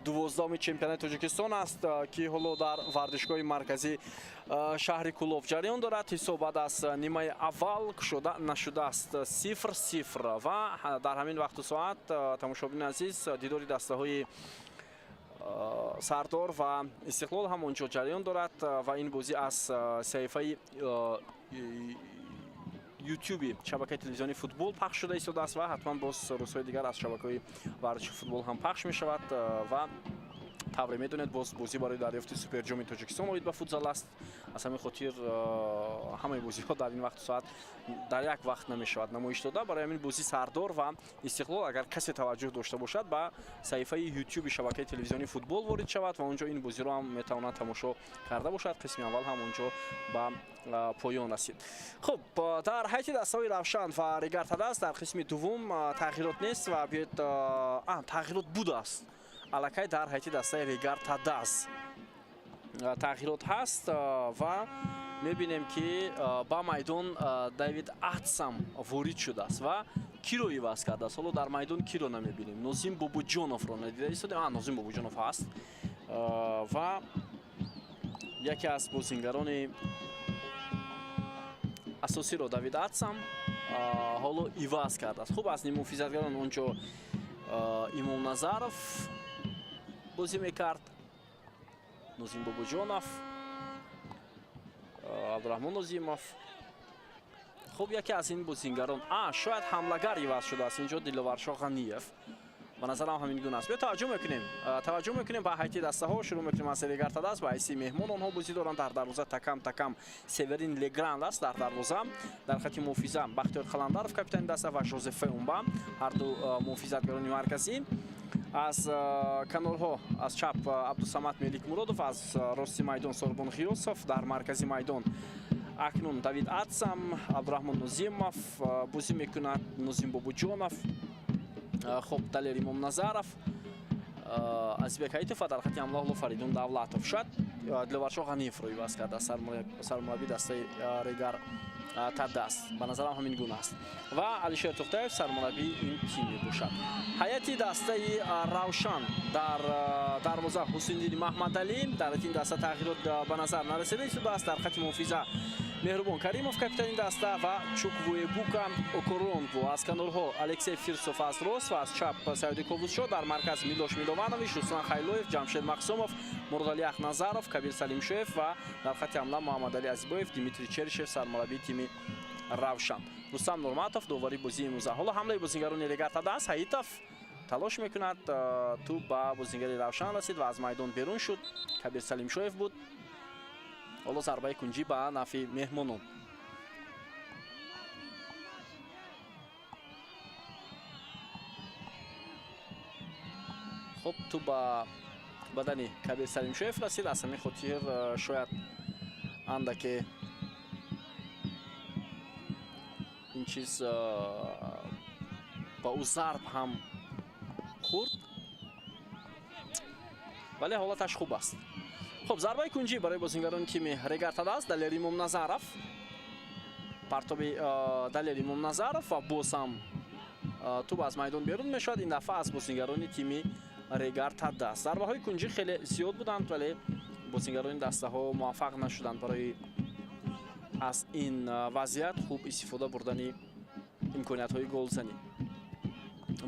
دوازدهم چمپیونات تاجیکستان است که حالا در ورزشگاه مرکزی شهر کولوف جریان دارد. حساب بعد از نیمه اول نشده است 0-0 و در همین وقت و ساعت تماشاچیان عزیز دیدار دسته‌های سردار و استقلال هم اونجا جریان دارد و این بازی از صفحه یوتیوبی شبکه تلویزیونی فوتبال پخش شده است و حتما باز روزهای دیگر از شبکه ورزشی فوتبال هم پخش می شود و тавре медонед боз бозӣ барои дарёфти суперҷоми тоҷикистон оид ба футзал аст. аз ҳамин хотир ҳамаи бозиҳо дар ин вақту соат дар як вақт намешавад намоиш дода. барои ҳамин бозии сардор ва истиқлол агар касе таваҷҷӯҳ дошта бошад ба саҳифаи ютюби шабакаи телевизиони футбол ворид шавад ва онҷо ин бозиро ҳам метавонад тамошо карда бошад. қисми аввал ҳам онҷо ба поён расид. хуб, дар ҳайати дастаҳои равшан ва регартадаст дар қисми дуввум тағйирот нест ва биёед тағйирот будааст аллакай дар ҳайати дастаи регартадаст тағйирот ҳаст ва мебинем ки ба майдон Давид Атсам ворид шудааст ва киро иваз кардааст. ҳоло дар майдон киро намебинем. Нозим Бобуҷоновро надида истодем. Нозим Бобуҷонов ҳаст ва яке аз бозингарони асосиро Давид Атсам ҳоло иваз кардааст. хуб, аз нимуҳофизатгарон онҷо Имом Назаров бозӣ мекард, Нозим Бобуҷонов, Абдураҳмон Нозимов. хуб, яке аз ин бозингарон шояд ҳамлагар иваз шудааст инҷо Диловаршоҳ Ғаниев. ба назарам ҳамин гуна аст. биё таваҷҷӯҳ мекунем ба ҳайати дастаҳо. шурӯъ мекунем аз регартадаст. ба ҳайси меҳмон онҳо бозӣ доранд. дар дарвоза такам Северин Легранд аст дар дарвоза. дар хати муҳофиза Бахтиёр Қаландаров капитани даста ва Жозеф Феумба ҳар ду муҳофизатгарони марказӣ. аз канорҳо аз чап Абдусамад Меликмуродов, аз рости майдон Сорбон Ғиёсов, дар маркази майдон акнун Давид Атсам, Абдураҳмон Нозимов бозӣ мекунад, Нозим Бобуҷонов, хуб, далер Имом Назаров, Азизбек Ҳаитов ва дар хати ҳамла Фаридун Давлатов. шояд Диловаршоҳ Ғаниевро иваз карда сармурабби дастаи Регартадаст. ба назарам ҳамин гуна аст. ва Алишер Тухтаев сармурабби ин тим мебошад. ҳайати дастаи Равшан дар дарвоза Ҳусейндини Маҳмадалӣ. дар ин даста тағйирот ба назар нарасида истодааст. дар хати муҳофиза Меҳрубон Каримов капитани даста ва Чуквуебука Окоронгву. аз канорҳо Алексей Фирсов аз рост ва аз чап Саёди Ковузшо. дар марказ Милош Милованович, Руслан Хайлоев, Ҷамшед Мақсумов, Муродалӣ Ахназаров, Кабир Салимшоев ва дар хати ҳамла Муҳаммадалӣ Азизбоев, Димитрий Черишев сармураббии тими Равшан. Рустам Нурматов довари бозии имрӯза. ҳоло ҳамлаи бозингарони регартадаст. Ҳаитов талош мекунад, тӯб ба бозингари Равшан расид ва аз майдон берун шуд. Кабир Салимшоев буд. ҳоло зарбаи кунҷӣ ба нафи меҳмонон. хуб, ту ба бадани Кабир Салимшоев расид. аз ҳамин хотир шояд андаке ин чиз ба ӯ зарб ҳам хурд, вале ҳолаташ хуб аст. хуб, зарбаи кунҷӣ барои бозингарони тими Регартадаст. Далер Имом Назаров, партоби Далер Имом Назаров ва боз ҳам тӯб аз майдон берун мешавад. ин дафъа аз бозингарони тими Регартадаст. зарбаҳои кунҷӣ хеле зиёд буданд, вале бозингарони дастаҳо муваффақ нашуданд барои аз ин вазъият хуб истифода бурдани имкониятҳои голзанӣ.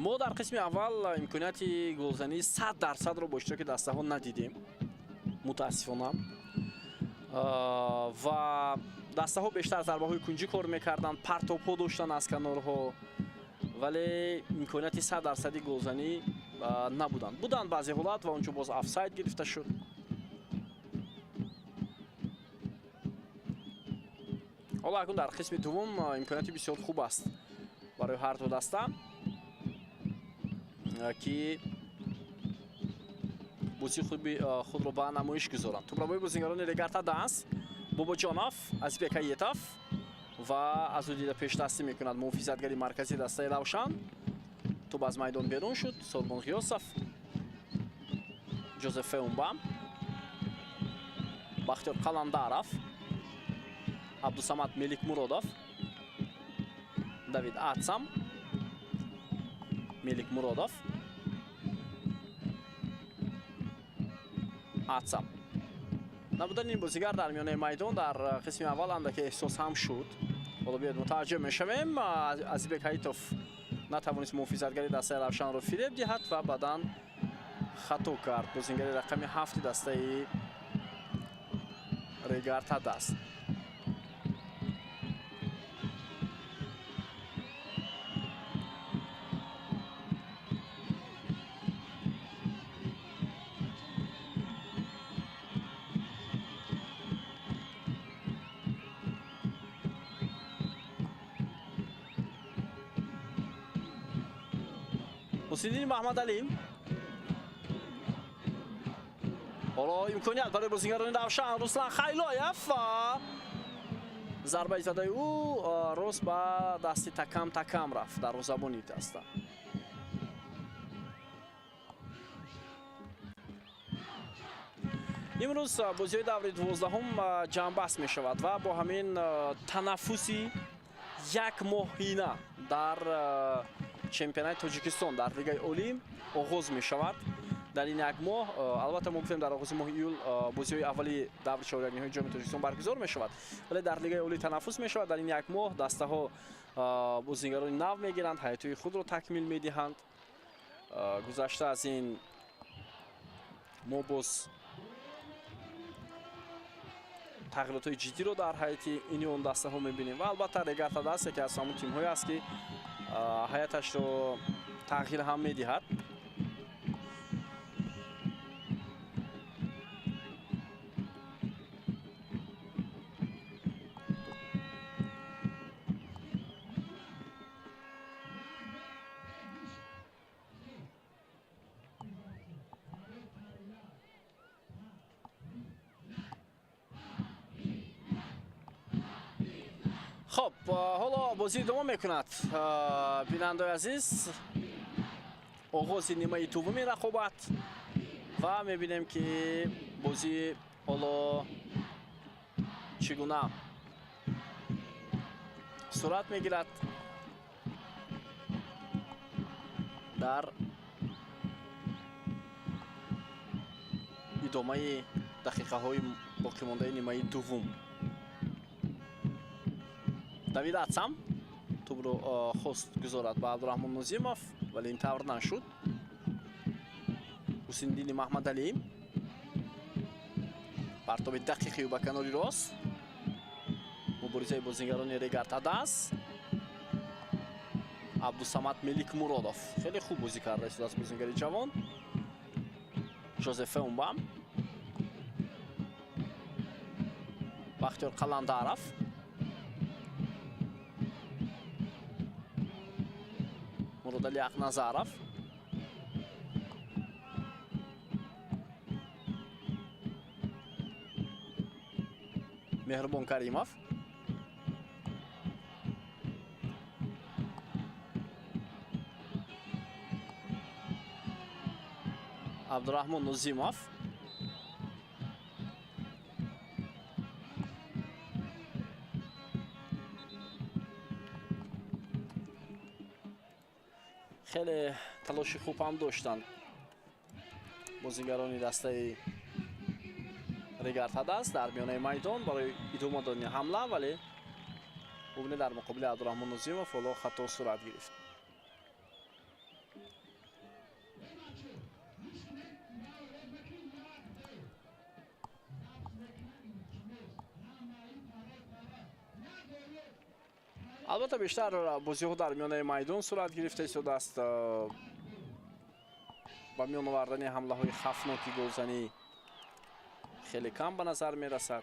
мо дар қисми аввал имконияти голзании 100% бо иштироки дастаҳо надидем, мутаассифона, ва дастаҳо бештар зарбаҳои кунҷӣ кор мекарданд, партобҳо доштанд аз канорҳо, вале имконияти 100% голзанӣ набуданд. буданд баъзе ҳолат ва онҷо боз офсайд гирифта шуд. ҳоло акун дар қисми дуввум имконияти бисёр хуб аст барои ҳар ду даста ки бозии худро ба намоиш гузоранд. тӯбрабои бозингарони Регартадаст Бобуҷонов, Азизбек Ҳаитов ва аз ӯ дида пештастӣ мекунад муҳофизатгари маркази дастаи Равшан. тӯб аз майдон берун шуд. Сорбон Ғиёсов, Ҷозеф Феумба, Бахтиёр Қаландаров, Абдусамад Меликмуродов, Давид Атсам, Меликмуродов, Атсам. набудани ин бозигар дар миёнаи майдон дар қисми аввал андаке эҳсос ҳам шуд. ҳоло биёед мутаваҷҷӯҳ мешавем. Азизбек Ҳаитов натавонист муҳофизатгари дастаи Равшанро фиреб диҳад ва баъдан хато кард бозингари рақами 7 дастаи Регартадаст. حسینی محمدعلی. حالا امکانیت برای بازیگران روشن رسلان خیلایف. ضربه زده او روز با دستی تکم رفت در روزبانی دسته. امروز بازی دوره 12 جنبست می شود و با همین تنفسی یک ماهینه در چمپیونات تاجیکستان در لیگ اولی آغاز می شود. در این یک ماه البته ما گفتیم در آغاز ماه ایول بازی اولی دوره چهارم نهایی جام تاجیکستان برگزار می شود، ولی در لیگ اولی تنفس می شود. در این یک ماه دسته ها بازیگران نو می گیرند، حیاتی خود را تکمیل می دهند. گذشته از این ما باز تغییرات جدی رو در حیاتی این اون دسته ها می بینیم و البته رگاتا دست که از همون تیم های است که حیاتش رو تغییر هم می دهد. خب حالا بازی دوام میکند بیننده عزیز. آغاز نیمه دوم رقابت و میبینیم که بازی حالا چگونه صورت میگیرد. در ادامه دقیقه های باقی مانده نیمه دوم давид атсам тӯбро хост гузорад ба абдураҳмон нозимов, вале ин тавр нашуд. ҳусиндини маҳмадалӣ партоби дақиқию ба канори рост. муборизаи бозигарони регартадас. абдусамад меликмуродов хеле хуб бозӣ карда истодааст бозигари ҷавон. жозеф умбам, бахтиёр қаландаров, муродали ақназаров, меҳрубон каримов, абдураҳмон нозимов, خیلی تلاشی خوب هم داشتند بازیگران دسته رگارتاداس در میانه میدان برای ادامه دادن حمله، ولی ببینید در مقابل عبدالرحمن نظیمov حالا خطا صورت گرفت. البته بیشتر بازی‌ها در میانه میدان صورت گرفته شده است. با میان آوردن حمله‌های خفناکی گلزنی خیلی کم به نظر می‌رسد.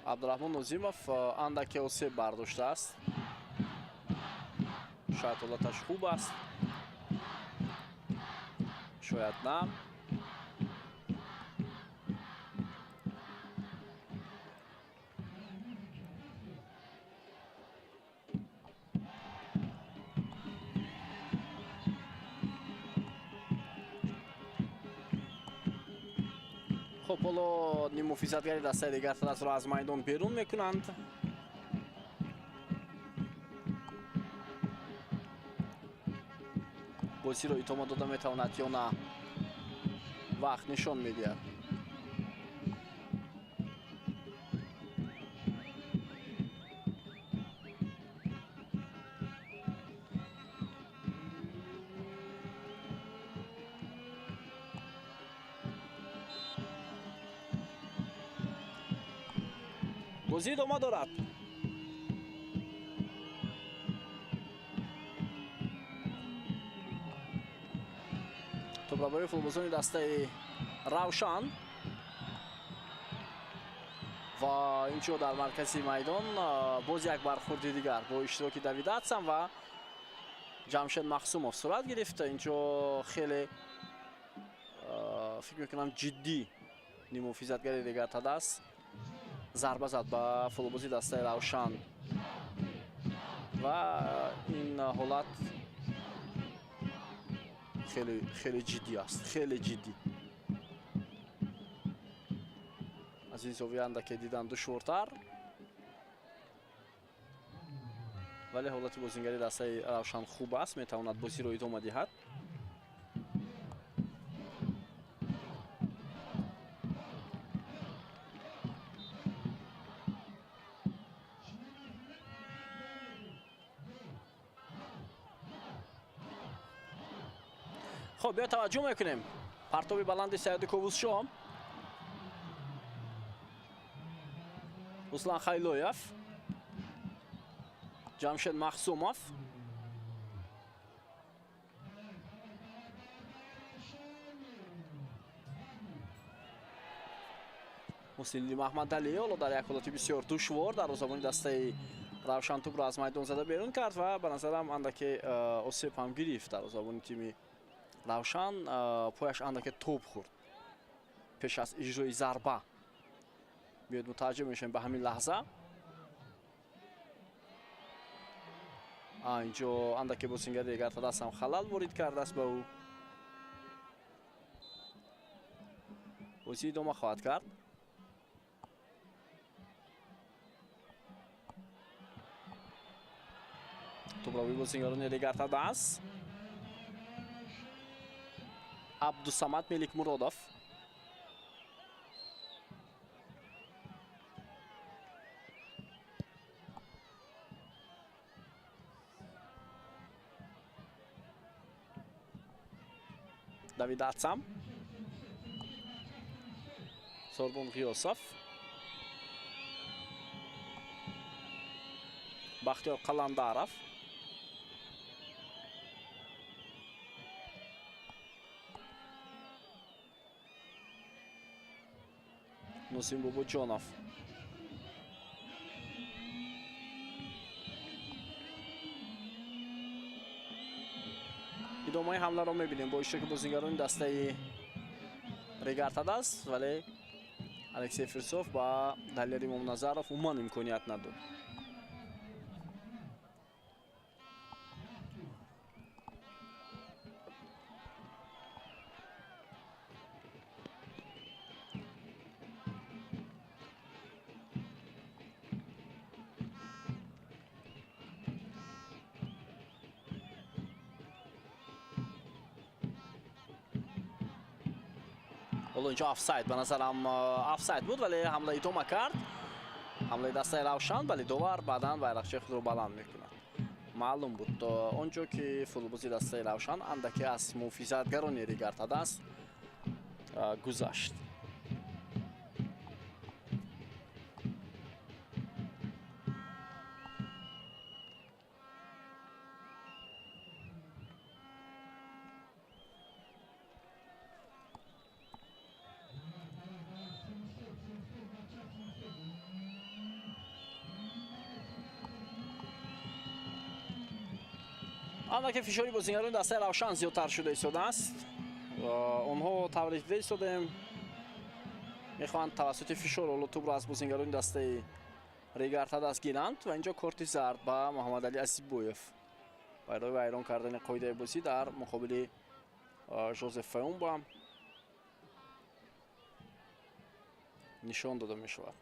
عبدالرحمن نظیمov اندکی آسیب برداشته است. شاید حالتش خوب است، شاید نه. خب حالا نیم محافظتگری دسته رگارتاداس را از میدان بیرون میکنند. بازی را ادامه داده میتواند یا نه وقت نشان میدهد. بازی ادامه دارد. توپ را برای فوتبالزن دسته روشن و اینجا در مرکزی میدان باز یک برخورد دیگر با اشتراک دوید هاتسن و جمشید مخصوموف صورت گرفت. اینجا خیلی فکر میکنم جدی نیمه‌فیزدگری دیگر تدست ضربه زد به فوتبالبازی دسته روشن و این حالت خیلی جدی است، خیلی جدی. از این زاویه اندکی دیدن دشوارتر، ولی حالت بازیگری دسته روشن خوب است، میتواند بازی رو ادامه دهد. خب بیا توجه میکنیم پرتاب بلند سید کووزشام، руслан خیلویف، جمشید مخصوموف، مسلم محمدعلی حالا در یک حالت بسیار دشوار دروازه‌بان دسته روشن توپ را از میدان زده بیرون کرد و به نظرم اندکی آسیب هم گرفت دروازه‌بان تیم روشن. پایش اندکی توپ خورد پیش از اجرای ضربه. بیاید متوجه میشیم به همین لحظه. اینجا اندکی بازیگر دیگر تدست هم خلل وارد کرده است به او. بازی ادامه خواهد کرد. توپ را به بازیگران دیگر تدست. عبدالصمد ملیک مرادov، давид атсам، сорбон ғиёсов, бахтиёр қаландаров, نسیم بوبوجانوف، ادامه حمله را میبینیم با اشتراک بازیگران دسته ریگارتاد است، ولی الکسی فرسوف با دلیل امام نظرов عموما امکانیت نداد. اینجا آفساید به نظرم آفساید بود، ولی حمله ادامه کرد. حمله دسته روشن، ولی داور بعداً байрақчаи خودро баланд мекунад. معلوم بود اونجا که فوتبالبازی دسته روشن اندکی از محافظتگرانی ریگارتاد است گذشت. اندکی فشاری بازیگران دسته روشن زیادتر شده ایستاده است. آنها توضیح دیده ایستادیم میخواهند توسط فشار توپ را از بازیگران دسته ریگارتاد است گیرند و اینجا کارت زرد به محمد علی اسیبویف برای ویران کردن قاعده بازی در مقابل ژوزف فیومبا نشان داده می شود.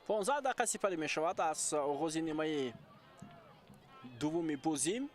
پانزده دقیقه سپری می شود از آغاز نیمه دوم بازی.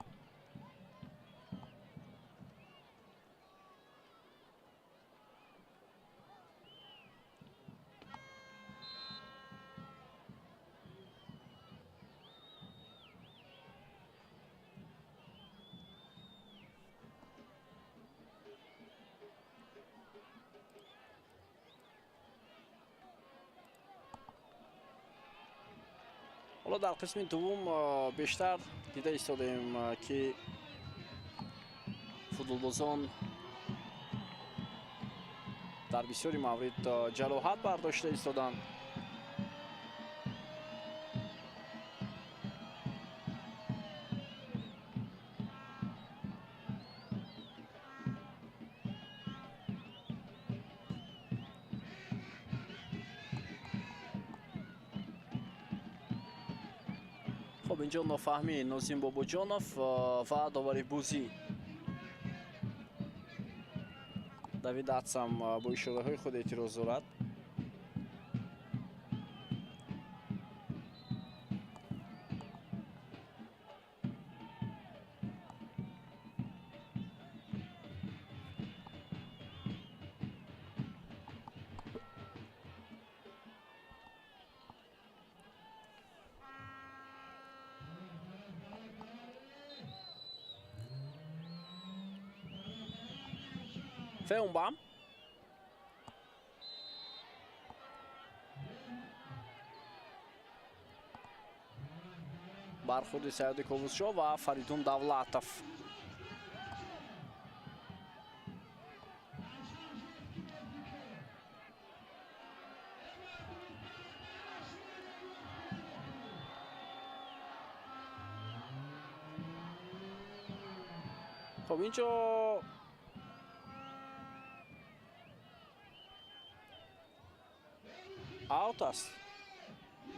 حالا در قسم دوم بیشتر دیده ایستادیم که فوتبالبازان در بسیاری مورد جراحت برداشته ایستادند. خب اینجا نافهمی نازیم باباجانов و داوری بوزی. давид атсам бо ишораҳои худ эътироз дорад. Feunbaum. Barxurdi Saidi Kovuzsho va Faridun Davlatov. خب اینجا аут аст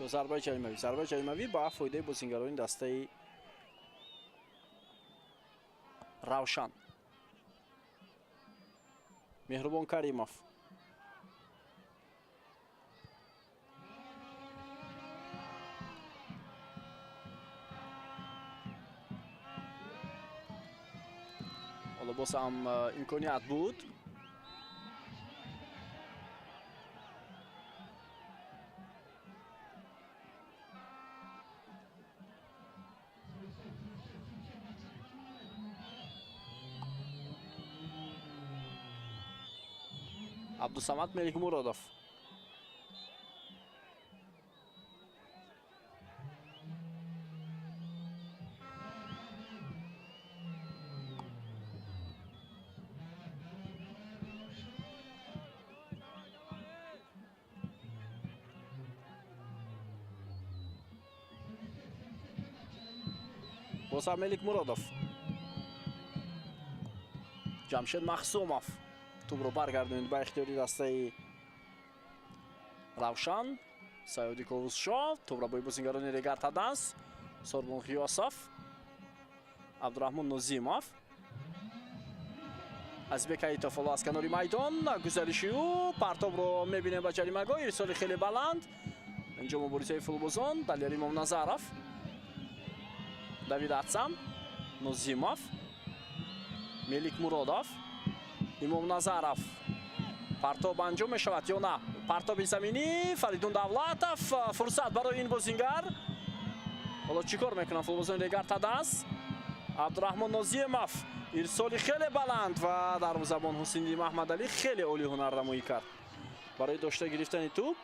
ё зарбаи ҷаримавӣ ба фоидаи бозингарони дастаи равшан. меҳрубон каримов ҳоло боз ҳам имконият буд. Абдусамад Меликмуродов. боса Меликмуродов. Ҷамшед Махсумов. Тубро баргардонид ба ихтиёри дастаи равшан. Саёди Ковузшо тубро бои бозингарони Регар Таданс. Сорбон Ғиёсов, Абдурахмон Нозимов, Азбек Аитов ҳоло аз канори майдон гузариши ӯ партобро мебинем ба ҷаримагоҳ. ирсоли хеле баланд. инҷо муборизаи футболбозон Далер Имомназаров, Давид Атсам, Нозимов, Меликмуродов, Имомназаров. партоб анҷом мешавад ё на? партоби заминӣ Фаридун Давлатов. фурсат барои ин бозингар. ҳоло чӣ кор мекунанд футболбозони Регар Таданс? Абдурахмон Нозимов ирсоли хеле баланд ва дарвозабон Ҳусейниддин Маҳмадалӣ хеле оли ҳунарнамоӣ кард барои дошта гирифтани тӯб.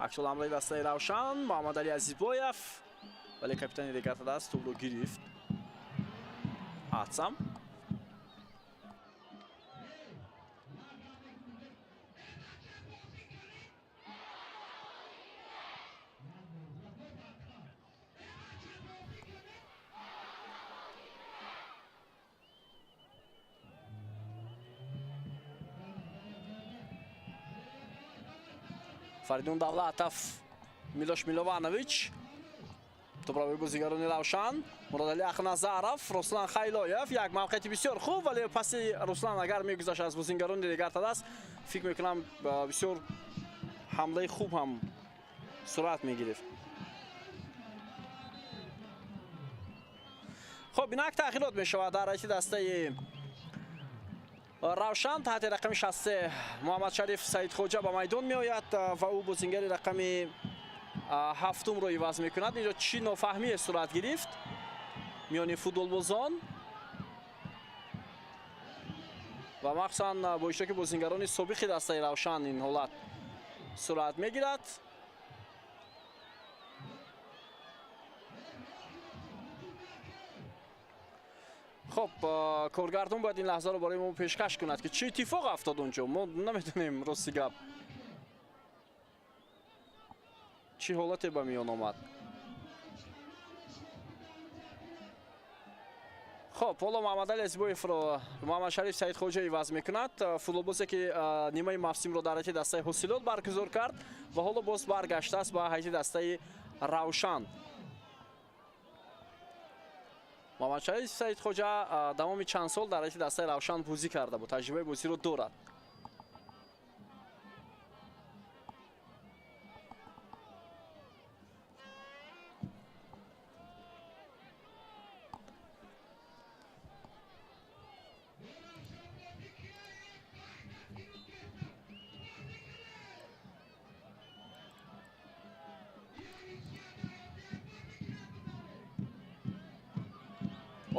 аксулҳамлаи дастаи равшан Муҳаммадалӣ Азизбоев, вале капитани Регар Таданс тӯбро гирифт. Атсам Фаридун Давлатов, Милош Милованович. Туброи бозингарони равшан Мурадали Ахназаров, Руслан Хайлоев. як мавқеъи бисёр хуб, вале паси Руслан агар мегузашт аз бозингарони Регар Таданс фикр мекунам бисёр ҳамлаи хуб ҳам сурат мегирифт. хоб инак таъхирот мешавад дар ҳайати дастаи равшан. таҳти рақами 63 Муҳаммад Шариф Саидхоҷа ба майдон меояд ва ӯ бозингари рақами ҳафтумро иваз мекунад. инҷо чӣ нофаҳмие сурат гирифт миёни футболбозон ва махсусан бо иштироки бозингарони собиқи дастаи равшан ин ҳолат сурат мегирад. خب کارگردان باید این لحظه رو برای ما پیشکش کند که چه اتفاق افتاد اونجا. ما نمیتونیم راستی گپ چی حالتی به میان آمد. خب حالا محمد علی ازبویف رو محمد شریف سعید خوجایی وضع میکند. فوتبالبازی که نیمه موسم رو در حیط دسته حاصلات برگزار کرد و حالا باز برگشته است به حیط دسته روشن. محمد شریف سعید خوجا تمام چند سال در حیط دسته روشن بازی کرده بود. تجربه بازی رو دارد.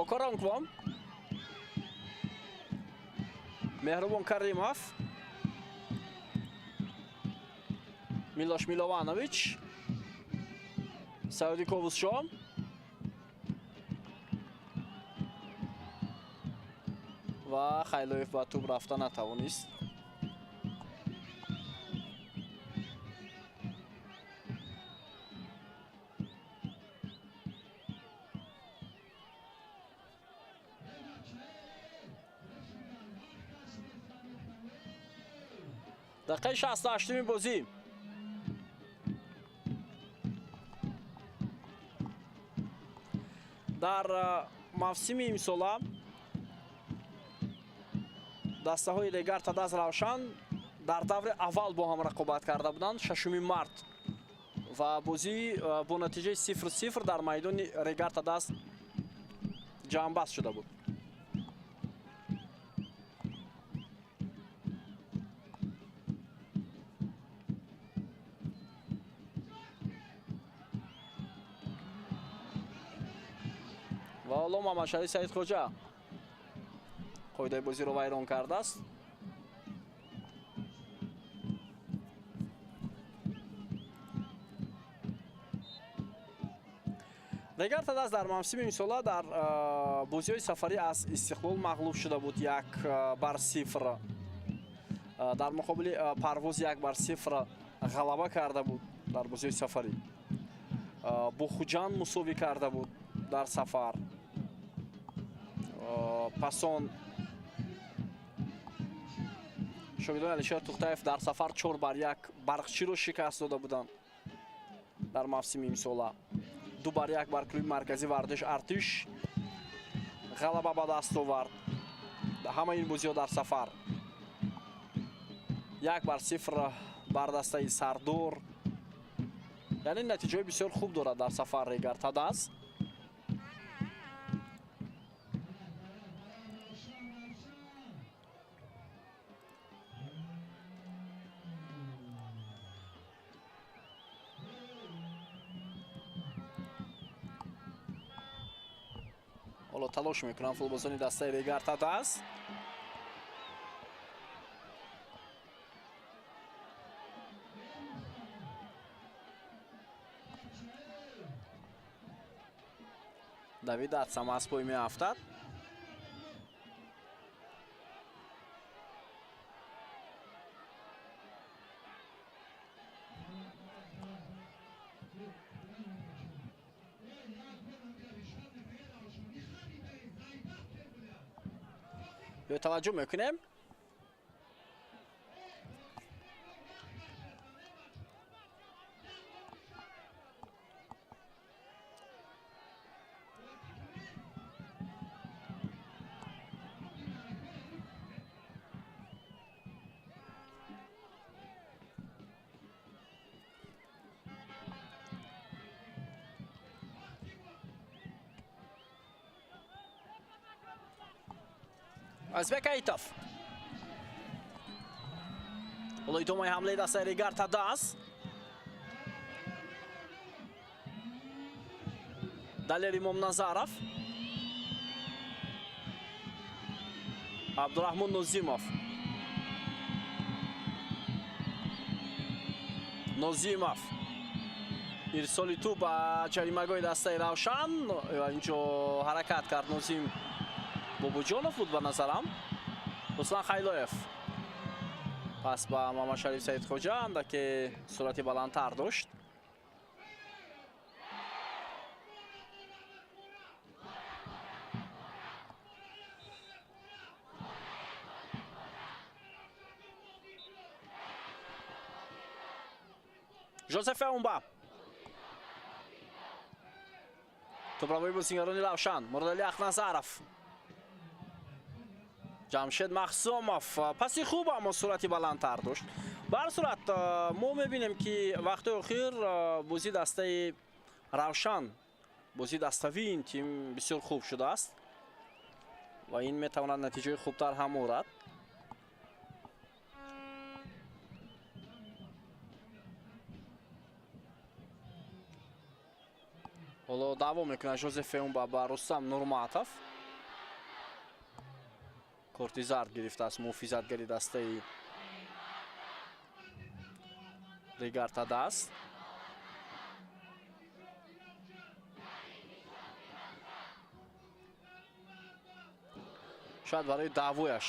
Окорангвом, Мехрубон Каримов, Милош Милованович, Сауди Ковусшо, و خیلویف با توپ رفتن نتوانست. دقیقه 68 بازی. در موسم امسال دسته های دیگر تداز روشن در دور اول با هم رقابت کرده بودند. 6 مارت و بازی با نتیجه 0-0 در میدان ریگار تداز جانباز شده بود. و حالا محمد شریف سعید خوجا قاعده بازی رو ویران کرده است. ریگار تداز در موسم امسال در بازی های سفری از استقلال مغلوب شده بود 1-0. در مقابل پرواز 1-0 غلبه کرده بود در بازی های سفری. بوخوجان مساوی کرده بود در سفر. پاسون شاگردان علیشیر توختایف در سفر 4-1 برقچی رو شکست داده بودند در موسم امسال. 2-1 بر کلوب مرکزی ورزش ارتش غلبه به دست آورد. همه این بازی‌ها در سفر 1-0 بر دسته سردور. یعنی نتیجه بسیار خوب دارد در سفر ریگار تداز. حالا تلاش میکنن فوتبالبازان دسته ریگار تداز. давид атсам аз пой меафтад. توجه میکنیم ازبک ایتاف. حالا ادامه حمله دسته ریگار تداز. دلیر امام نظارов. عبدالرحمن نوزیمов. Нозимов ирсоли ту ба ҷаримагоҳи дастаи Равшан. Инҷо ҳаракат кард Нозим Бобуҷонов буд ба назарам. Руслан Хайлоев пас ба Мамадшариф Саидхоҷа андаке суръати баландтар дошт. Жозеф Эумба тӯбравои бозингарони Равшан. Муродали Ахназаров, Ҷамшед Махсумов паси хуб аммо суръати баландтар дошт. ба ҳар сурат мо мебинем ки вақтҳои охир бозии дастаи Равшан, бозии даставии ин тим бисёр хуб шудааст ва ин метавонад натиҷаи хубтар ҳам орад. ҳоло даъво мекунад Жозеф Эумба ба Рустам Нурматов. корти зард гирифтааст муҳофизатгари дастаи Регартадаст. шояд барои даъвояш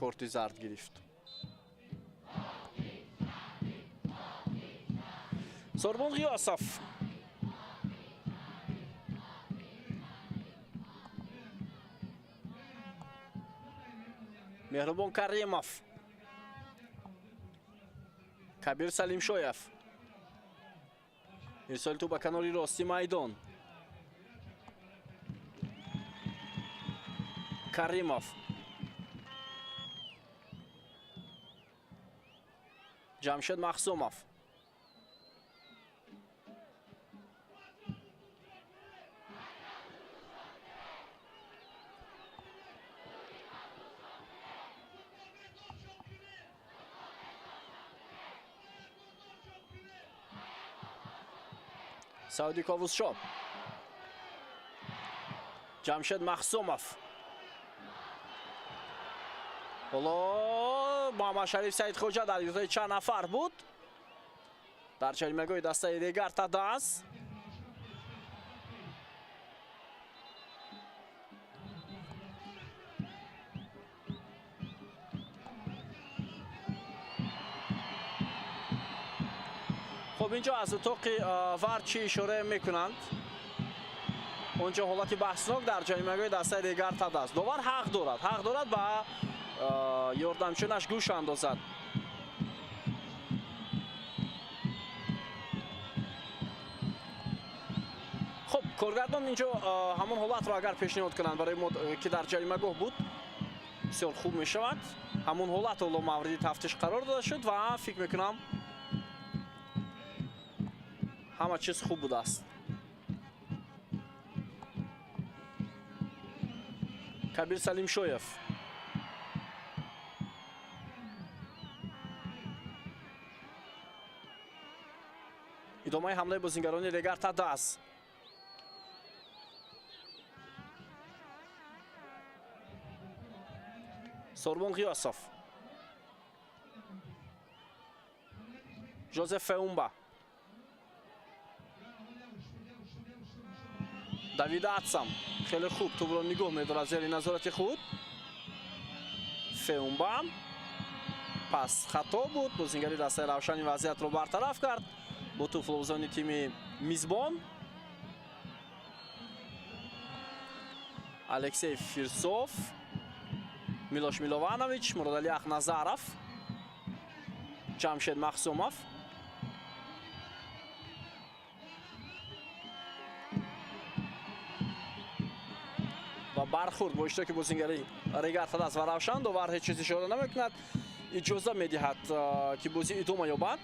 корти зард гирифт. Сорбон Ғиёсов Меҳрубон Каримов, Кабир Салимшоев ирсоли ту ба канори рости майдон. Каримов, Ҷамшед Махсумов, Сауди Ковузшо, Ҷамшед Махсумов. ҳоло Муҳаммадшариф Саидхоҷа дар иртои чанд нафар буд дар ҷаримагоҳи дастаи Регартадас. خب اینجا از اتاق ور چی اشاره میکنند؟ اونجا حالتی بحثناک در جریمه‌های دسته رگارتاد است. داور حق دارد با یاردمچونش گوش اندازد. خب کارگردان اینجا همون حالت را اگر پیشنهاد کنند برای ما که در جریمه‌گاه بود بسیار خوب میشود. همون حالت رو مورد تفتیش قرار داده شد و فکر میکنم همه چیز خوب بوده است. کبیر سلیم شویف، ادامه حمله بازیگران رگارتاداس. سوربون غیاسوف، جوزف اونبا، давид атсам خیلی خوب توپ رو نگاه می‌دارد زیر نظارت خود. فئونبا پس خطا بود. بازیگری دسته روشن این وضعیت رو برطرف کرد با توپ فلوزانی تیم میزبان. الکسی فیرسوف، میلوش میلوانویچ، مرادعلی اخنظرов، جمشید مخسومов. برخورد با اشتراک بازیگری رگارتاداس و روشن داور هیچ چیزی اشاره نمیکند، اجازه میدهد که بازی ادامه یابد.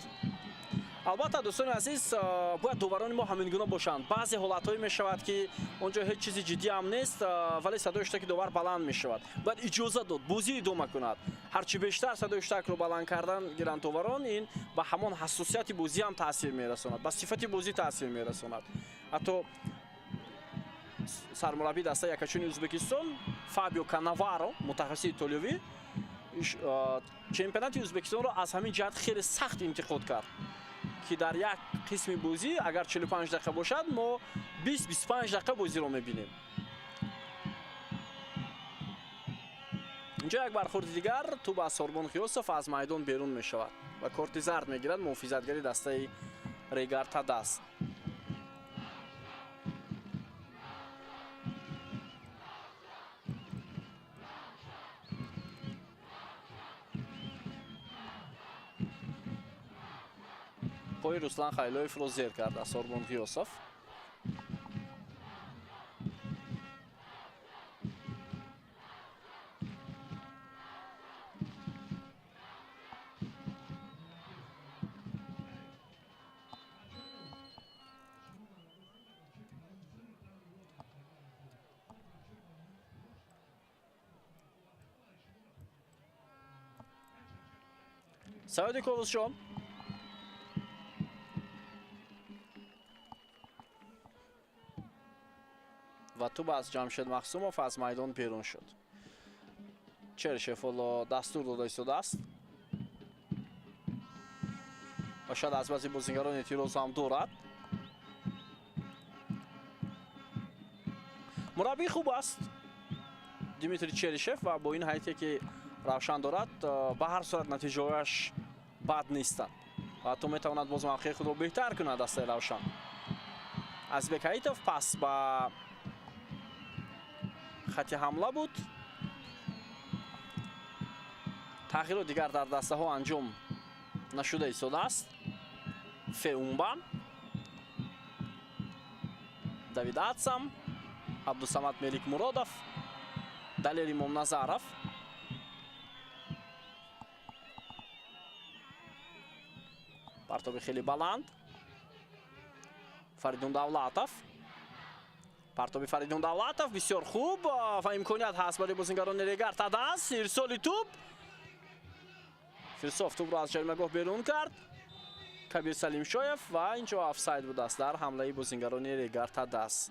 البته دوستان عزیز باید داوران ما همین گونه باشند. بعضی حالت‌هایی میشود که اونجا هیچ چیزی جدی هم نیست ولی صدای اشتراک داور بلند میشود. باید اجازه داد بازی ادامه کند. هرچی بیشتر صدای اشتراک رو بلند کردن گیرند داوران این به همان حساسیت بازی هم تاثیر میرساند، به صفت بازی تاثیر میرساند. حتی سرمربی دسته یکچونی ازبکستان فابیو کاناوارو متخصص ایتالیایی چمپیونات ازبکستان رو از همین جهت خیلی سخت انتخاب کرد. که در یک قسم بازی اگر 45 دقیقه باشد ما 20-25 دقیقه بازی رو میبینیم. اینجا یک برخورد دیگر توپ از سوربون خیوسف از میدان بیرون می شود و کارت زرد میگیرد محافظتگری دسته ریگارد تاداس. پای روسلان خیلویف رو زیر کرد از سوربون خیوسف. سعودی کووزشون و توپ از جمشید مخصوموف از میدان بیرون شد. چرشف دستور داده ایستاده است و شاید از بعضی بازیگران اعتراض هم دارد. مربی خوب است دیمیتری چرشف و با این حیثیتی که روشن دارد به هر صورت نتیجه‌اش بد نیستند و حتی میتواند باز موقع خود را بهتر کند. دسته روشن از بکایتوف پس با خط حمله بود. تغییر دیگر در دسته ها انجام نشده ایستاده است. فئونبان، давид ацам، عبدالصمد ملیک مرادов، دلیر امام نظرов. پرتابی خیلی بلند. فریدون давлатов. پرتابی فریدون давлатов بسیار خوب و امکانیت هست برای بازیگران ریگارد تاداس. ارسال توپ. فیلسوف توپ را از جریمه‌گاه بیرون کرد. کبیر سلیم شایف و اینجا آفساید بود است در حمله بازیگران ریگارد تاداس.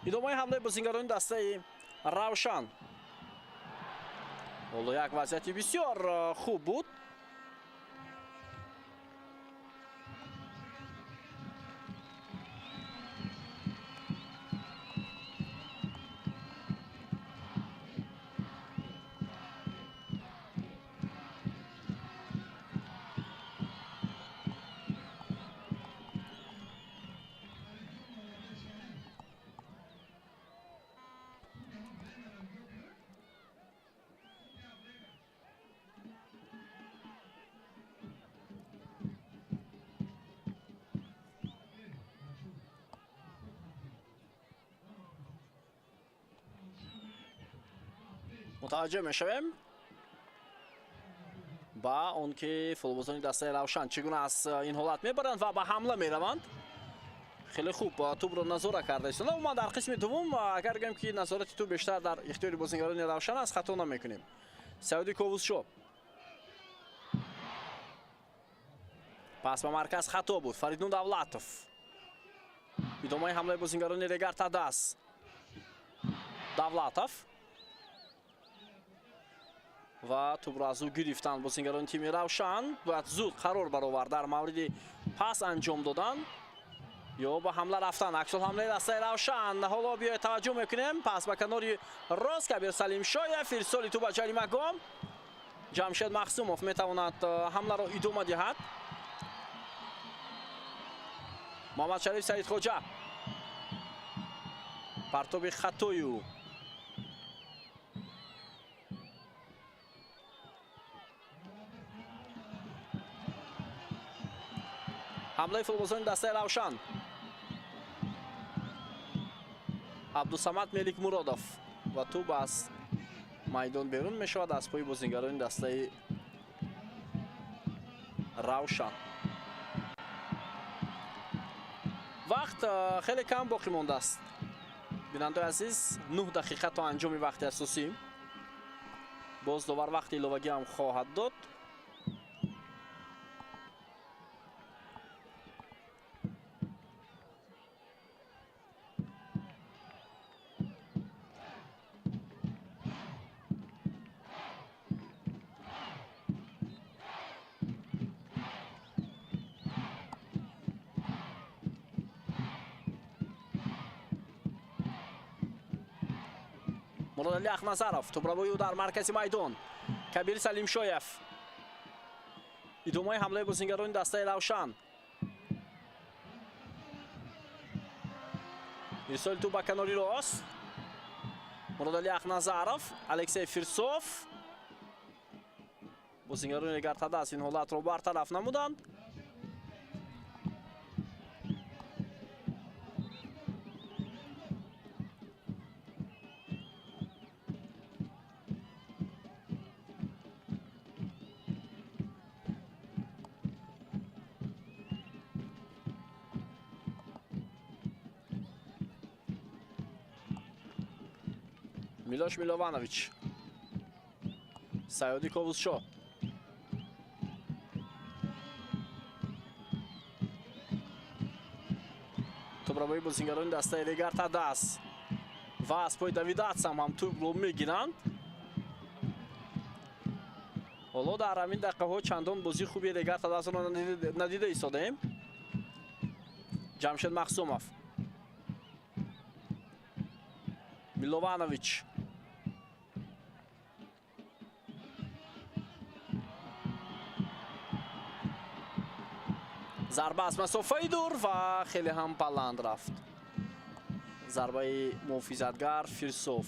ادامه حمله بازیگران دسته روشن. والا یک وضعیت بسیار خوب بود. متوجه میشویم با اون که فوتبالبازان دسته روشن چگونه از این حالت میبرند و به حمله میروند. خیلی خوب توپ رو نظارت کرده است. ما در قسم دوم اگر بگیم که نظارت توپ بیشتر در اختیار بازیگران روشن است خطا نمیکنیم. سعودی کووزشو پس به مرکز خطا بود. فریدون давлатов. ادامه حمله بازیگران ریگارد تاداس. давлатов و توپ را از او گرفتن بازیگران تیم روشن. باید زود قرار برآورد در مورد پاس انجام دادن یا با حمله رفتن. عکس حمله دسته روشن. حالا بیاید توجه میکنیم پس به کنار راست کبیر سلیم شایف. ارسال توپ به جریمه‌گاه. جمشید مخصوموف میتواند حمله را ادامه دهد. محمد شریف سعید خوجا پرتاب خطای او. حمله فوتبالبازان دسته روشن. عبدالصمد ملیک مرادов و توپ از میدان بیرون می شود از پای بازیگران دسته روشن. вақт хеле кам боқӣ мондааст. бинандаи азиз 9 дақиқа то анҷоми вақти асосӣ. боз довар вақти иловагӣ ҳам хоҳад дод. мурадали ахназаров тӯбравои ӯ дар маркази майдон. кабир салимшоев идомаи ҳамлаи бозингарони дастаи равшан. ирсоли тӯб ба канори рост. мурадали ахназаров, алексей фирсов. бозингарони гартадас ин ҳолатро бартараф намуданд. милош милованович, саёди ковузшо, тӯбравои бозингарони дастаи легартадас ва аз пои давидатсам ҳам тӯбро мегиранд. ҳоло дар ҳамин дақиқаҳо чандон бозии хуби легартадасро надида истодаем. ҷамшед махсумов, милованович, зарба аз масофаи дур ва хеле ҳам баланд рафт. зарбаи муҳофизатгар фирсов.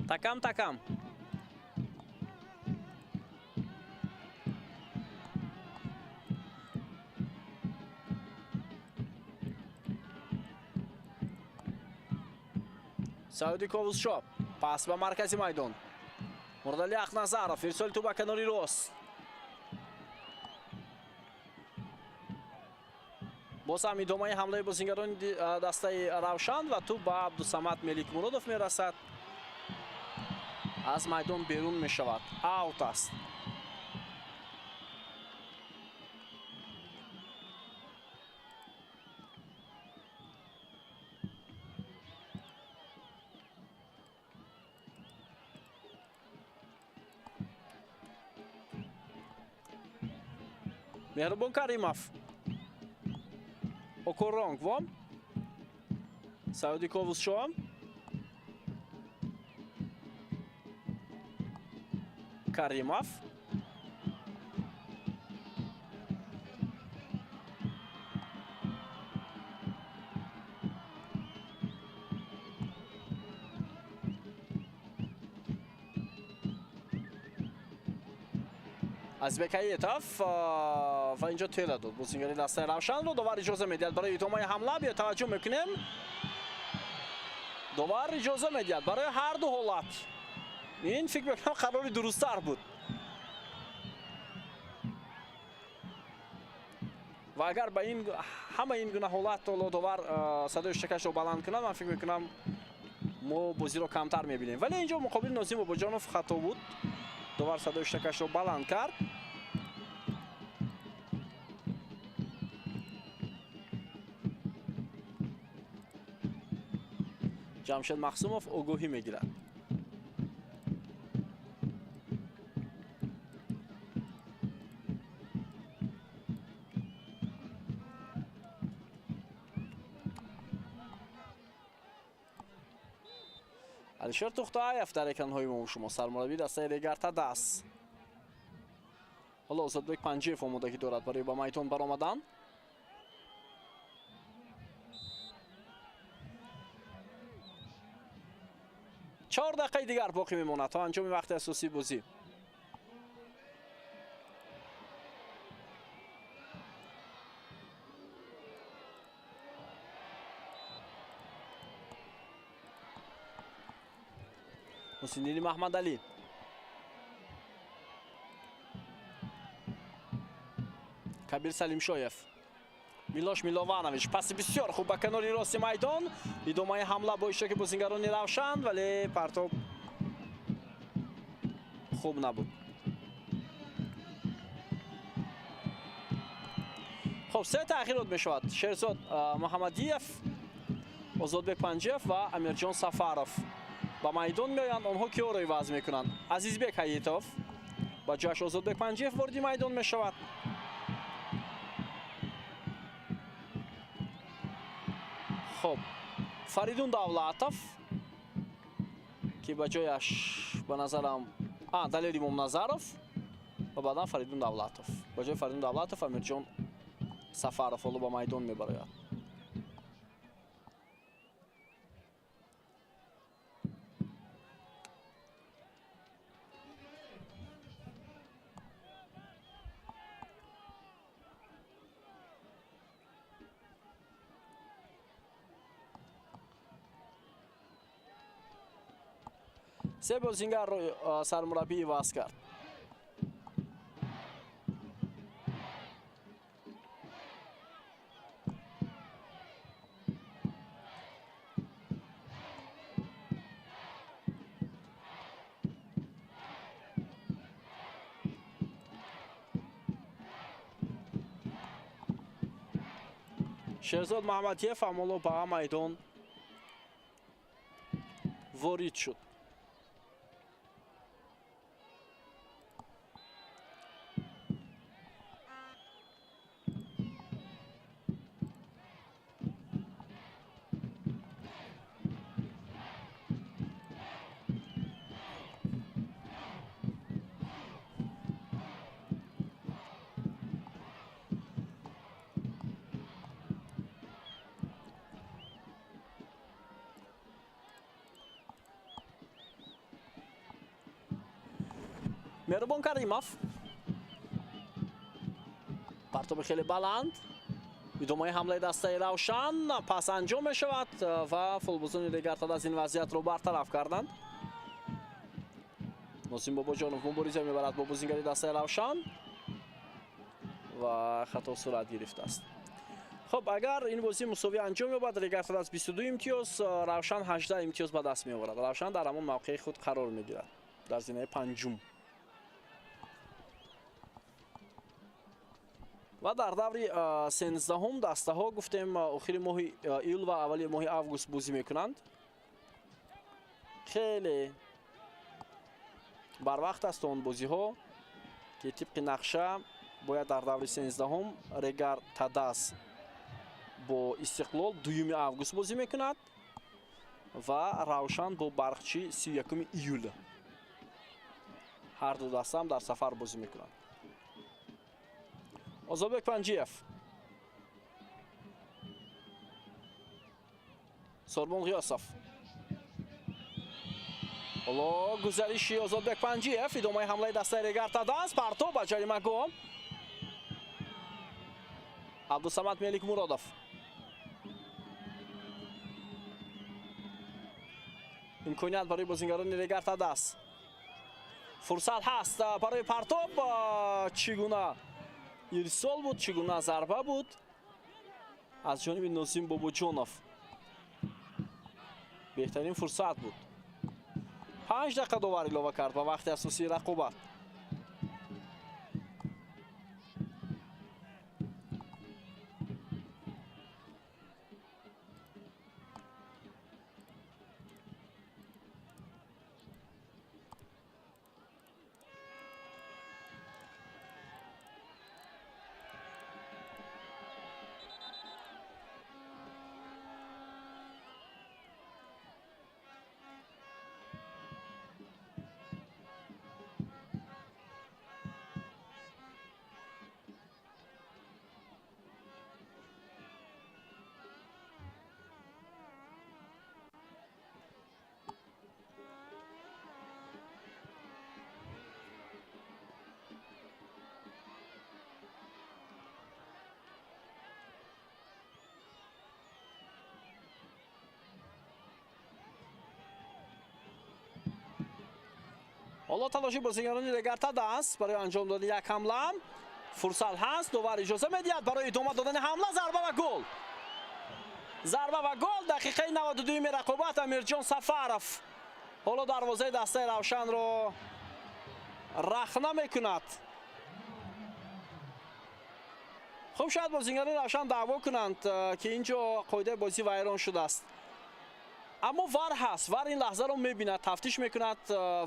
такам такам. саъуди ковузшо пас ба маркази майдон. мурадали ахназаров, ирсоли тӯб ба канори рост. боз ҳам идомаи ҳамлаи бозингарони дастаи равшан ва тӯб ба абдусамад меликмуродов мерасад. аз майдон берун мешавад. аут аст. меҳрубон каримов, окоронг вам, саъуди ковузшо, каримов, азбекаетов ва инҷо тела дод бозингари дастаи равшанро. довар иҷоза медиҳад барои идомаи ҳамла. биё таваҷҷӯҳ мекунем. довар иҷоза медиҳад барои ҳар ду ҳолат. ин фикр мекунам қарори дурусттар буд. ва агар ба ин ҳама ин гуна ҳолат довар садои штакашро баланд кунад, ман фикр мекунам мо бозиро камтар мебинем. вале инҷо муқобили Нозим Бобоҷонов хато буд. довар садои штакашро баланд кард. ҷамшед махсумов огоҳӣ мегирад. алишер тухтоаев дар экранҳои мо шумо, сармураббии дастаи легартадас. ҳоло озодбек панҷиев омодагӣ дорад барои ба майдон баромадан. 4 دقیقه دیگر باقی میماند تا انجام وقت اساسی بازی. حسینی محمد علی کبیر سلیم شایف میلاش میلوانویچ پاس بسیار خوب به کناری راست میدان ادامه حمله با اشتراک بازیگران روشن ولی پرتاب خوب نبود. خب سه تغییرات میشود. شهرزاد محمدیف، آزادبک پنجیف و امیرجان سفارов با میدان میآیند. آنها کیو رو عوض میکنند؟ عزیزبک حیاتوف با جاش آزادبک پنجیف وارد میدان میشود. خب فریدون دولتов که با جایش به نظرم دلیل امام نظرов و بعدا فریدون دولتов با جای فریدون دولتов امیرجان سفارов رو با میدان میبراید. سه بازیگر رو سرمربی عوض کرد. شهرزاد محمدیف امالو با میدان وارد شد. مهربان کریمов پرتاب خیلی بلند ادامه حمله دسته روشن پس انجام می شود و فولبازون دیگر از این وضعیت رو برطرف کردند. نسیم باباجانوف مبارزه میبرد با بازیگر دسته روشن و خطا صورت گرفته است. خب اگر این بازی مساوی انجام یابد ریگارد از 22 امتیاز روشن 18 امتیاز به دست میآورد. روشن در همان موقع خود قرار میگیرد در زینه پنجم و در دور 13 دسته ها گفتیم آخر ماه ایول و اولی ماه آگوست بازی میکنند. خیلی بر وقت است اون بازی ها که طبق نقشه باید در دور 13 ریگارد تداس با استقلال 2 آگوست بازی میکند و روشن با برقچی 31 ایول. هر دو دسته هم در سفر بازی میکنند. آزادبک پنجیف ساربان غیاسov حالا گذریشی آزادبک پنجیف ادامه حمله دسته ریگارد تداس پرتاب به جریمه گام عبدالصمد ملیک مرادov امکانیت برای بازیگران ریگارد تداس فرصت هست برای پرتاب چگونه ارسال بود چگونه ضربه بود از جانب نسیم باباجانوف. بهترین فرصت بود. 5 دقیقه داور اضافه کرد به وقت اساسی رقابت. حالا تلاشی بازیگران دگرتد است برای انجام دادن یک حمله. فرصت هست، داور اجازه میدهد برای ادامه دادن حمله. ضربه و گل. ضربه و گل. دقیقه 92 رقابت امیرجان سفرов حالا دروازه دسته روشن را رخنه میکند. خب شاید بازیگران روشن دعوا کنند که اینجا قاعده بازی ویران شده است، اما وار هست. وار این لحظه رو میبیند، تفتیش میکند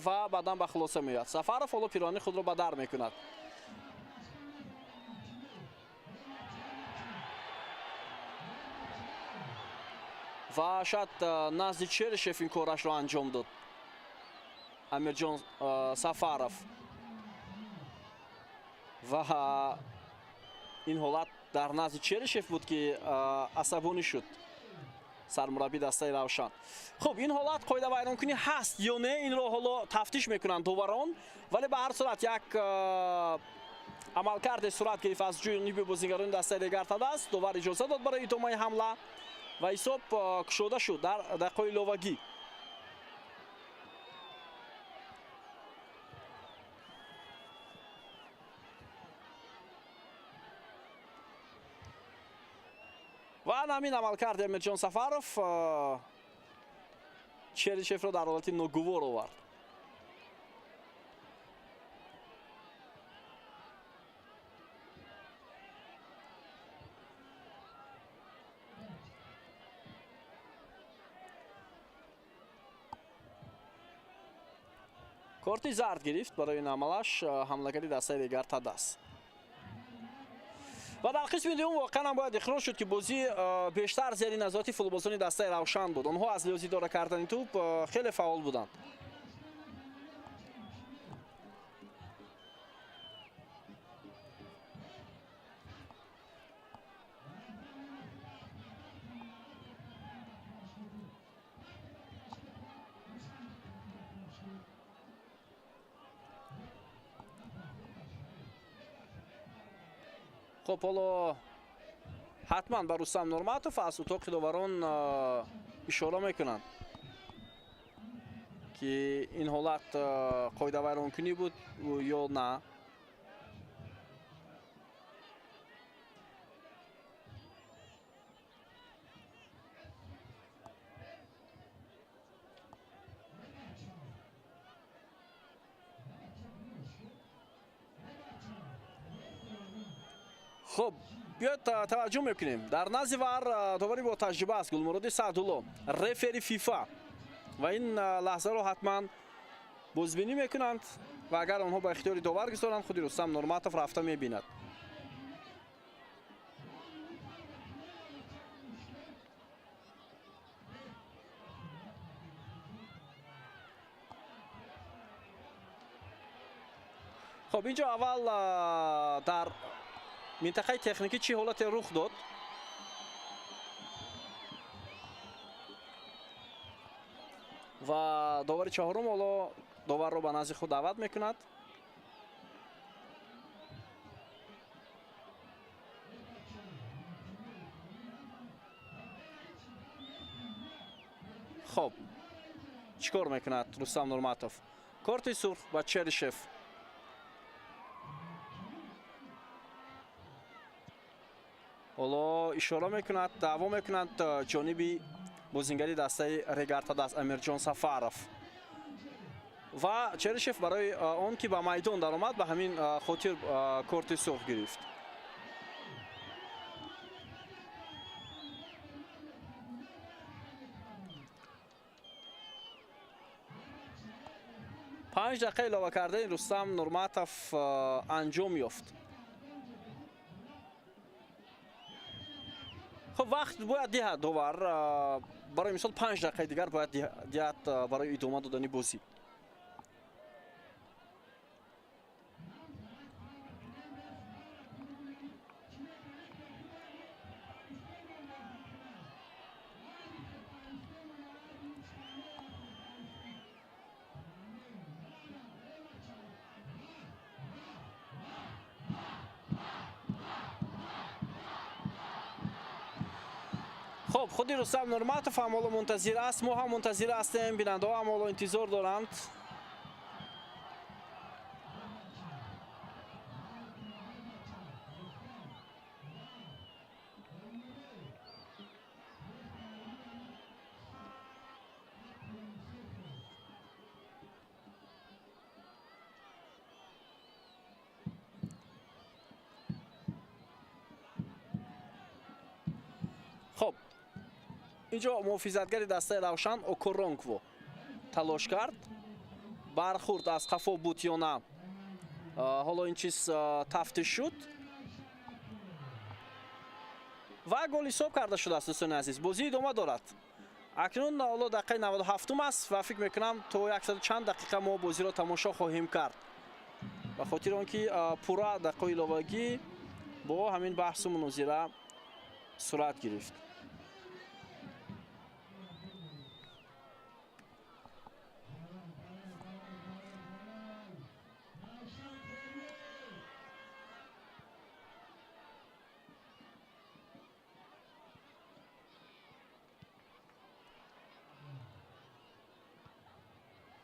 و بعدا به خلاصه میاد. سفرов حالا پیرانی خود رو به در میکند. و شاید نزد چرشف این کارش رو انجام داد امیرجان سفرов و این حالت در نزد چرشف بود که عصبانی شد سرمربی دسته روشن. خب این حالت قاعده ویران کنی هست یا نه، این رو حالا تفتیش میکنند داوران، ولی به هر صورت یک عملکرد صورت گرفت از جانب بازیگران دسته دگرتد است. داور اجازه داد برای ادامه حمله و حساب کشوده شد در دقیقه ایلوگی. و همین عملکرد امیرجان سفرов چرشف را در حالت ناگوار آورد. کارت زرد گرفت برای این عملش حملگری دسته دگرتد است. و در قسم دوم واقعا هم باید اخراج شد که بازی بیشتر زیر نظارت فوتبالبازان دسته روشن بود. آنها از لحاظ اداره کردن توپ خیلی فعال بودند. خب حالا حتما بر رستم نورماتوف از اتاق داوران اشاره میکنند که این حالت قاعده ویران کنی بود یا نه. خب بیاید توجه میکنیم در نزد وار داوری با تجربه است گلمراد سعدالله رفری فیفا و این لحظه رو حتما بازبینی میکنند و اگر آنها با اختیار داور گذارند خود رستم نورماتوف رفته میبیند. خب اینجا اول در منطقه تکنیکی چی حالت رخ داد؟ و داور چهارم حالا داور رو به نزد خود دعوت میکند. خب چیکار میکند رستم نورماتوف؟ کارت سرخ و چرشف. حالا اشاره میکند دعوا میکند جانبی بازیگری دسته رگرتد است امیرجان سفرов و چرشف برای آن که به میدان در آمد به همین خاطر کارت سرخ گرفت. پنج دقیقه علاوه کرده رستم نورماتوف انجام یافت. خب وقت باید دهد داور برای مثال 5 دقیقه دیگر باید دهد برای ادامه دادن بازی. خب خودی رستم نورماتوف هم حالا منتظر است، ما هم منتظر هستیم، بیننده ها هم حالا انتظار دارند. اینجا محافظتگری دسته روشن اوکورونکو تلاش کرد. برخورد از قفا بود یا نه. حالا این چیز تفتیش شد و گل حساب کرده شده است. دوستان عزیز بازی ادامه دارد. اکنون حالا دقیقه 97 است و فکر میکنم تا 100 چند دقیقه ما بازی را تماشا خواهیم کرد. به خاطر آنکه پورا دقیقه ایلاوگی با همین بحث و مناظره صورت گرفت.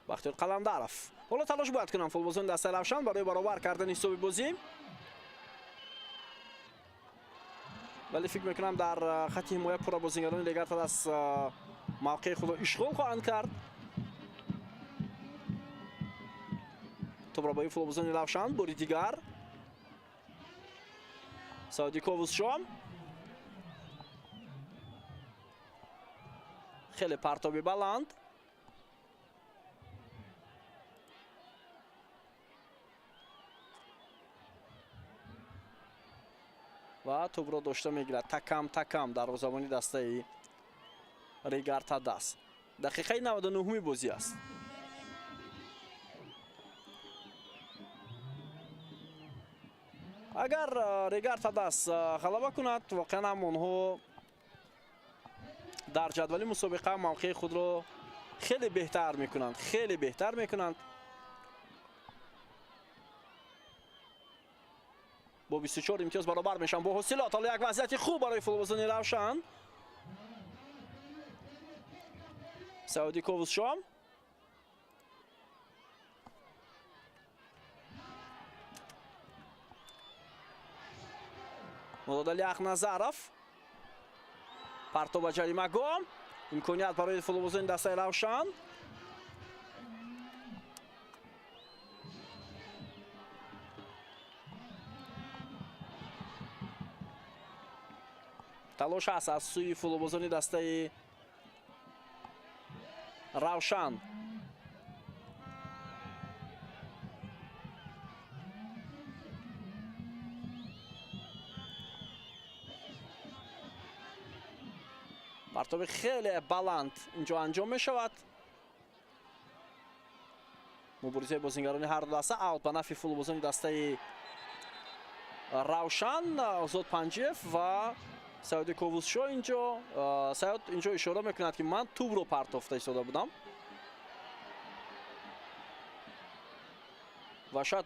بختیار قلندرов حالا تلاش باید کنم فوتبالبازان دسته روشن برای برابر کردن حساب بازی، ولی فکر میکنم در خط حمایت پورا بازیگران دیگر تا از موقع خود را اشغال خواهند کرد. توپ را با فوتبالبازان روشن باری دیگر سعودی کووزشام خیلی پرتابی بلند و توپ را داشته میگیرد. تکم دروازه‌بانی دسته ریگارتاداس. دقیقه 99 بازی است. اگر ریگارتاداس غلبه کند واقعا هم اونها در جدول مسابقه موقع خود را خیلی بهتر میکنند. با 24 امتیاز برابر میشن با حاصلات. حالا یک وضعیت خوب برای فوتبالبازان روشن. سعودی کووزشام مداد لیخنظرов پرتاب جریمه گام امکانیت برای فوتبالبازان دسته روشن. تلاش است از سوی فوتبالبازان دسته روشن. پرتاب خیلی بلند اینجا انجام می شود. مبارزه بازیگران هر دو دسته اوت به نفع فوتبالبازان دسته روشن. آزاد پنجیف و سعودی کووزشو اینجا اشاره میکند که من توپ رو پرتافته ایستاده بودم و شاید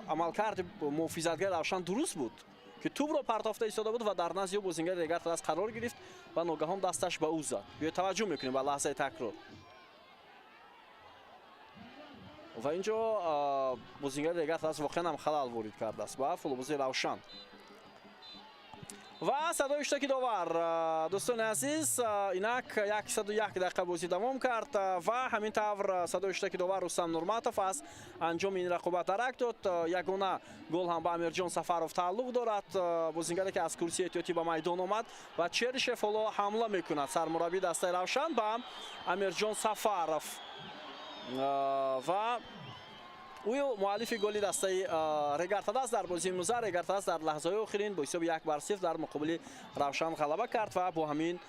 عملکرد محافظتگر روشن درست بود که توپ رو پرتافته ایستاده بود و در نزد بازیگر دیگر از قرار گرفت و ناگهان دستش به او زد. بیا توجه میکنیم به لحظه تکرار و اینجا بازیگر دیگر از واقعا هم خلل وارد کرده است با فوتبالبازی روشن. و صدای اشتراکی داور دوستان عزیز اینک 101 دقیقه بازی دوام کرد و همین طور صدای اشتراکی داور رستم نورماتов از انجام این رقابت درک داد. یگانه گل هم به امیرجان سفرов تعلق دارد. بازیگری که از کرسی احتیاطی به میدان آمد و چرشف حالا حمله میکند. سرمربی دسته روشن به امیرجان سفرov و او مؤلف گلی دسته ریگارتاداس در بازی امروز. ریگارتاداس در لحظه آخرین با حساب 1-0 در مقابل روشن غلبه کرد و با همین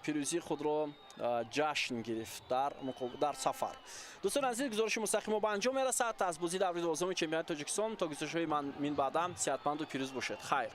پیروزی خود را جشن گرفت در سفر. دوستان عزیز گزارش مستقیم به انجام میرسد از بازی دوري دوم چمپیونات تاجیکستان. تا گزارش‌های من بعدم صحتمند و پیروز باشید. خیر.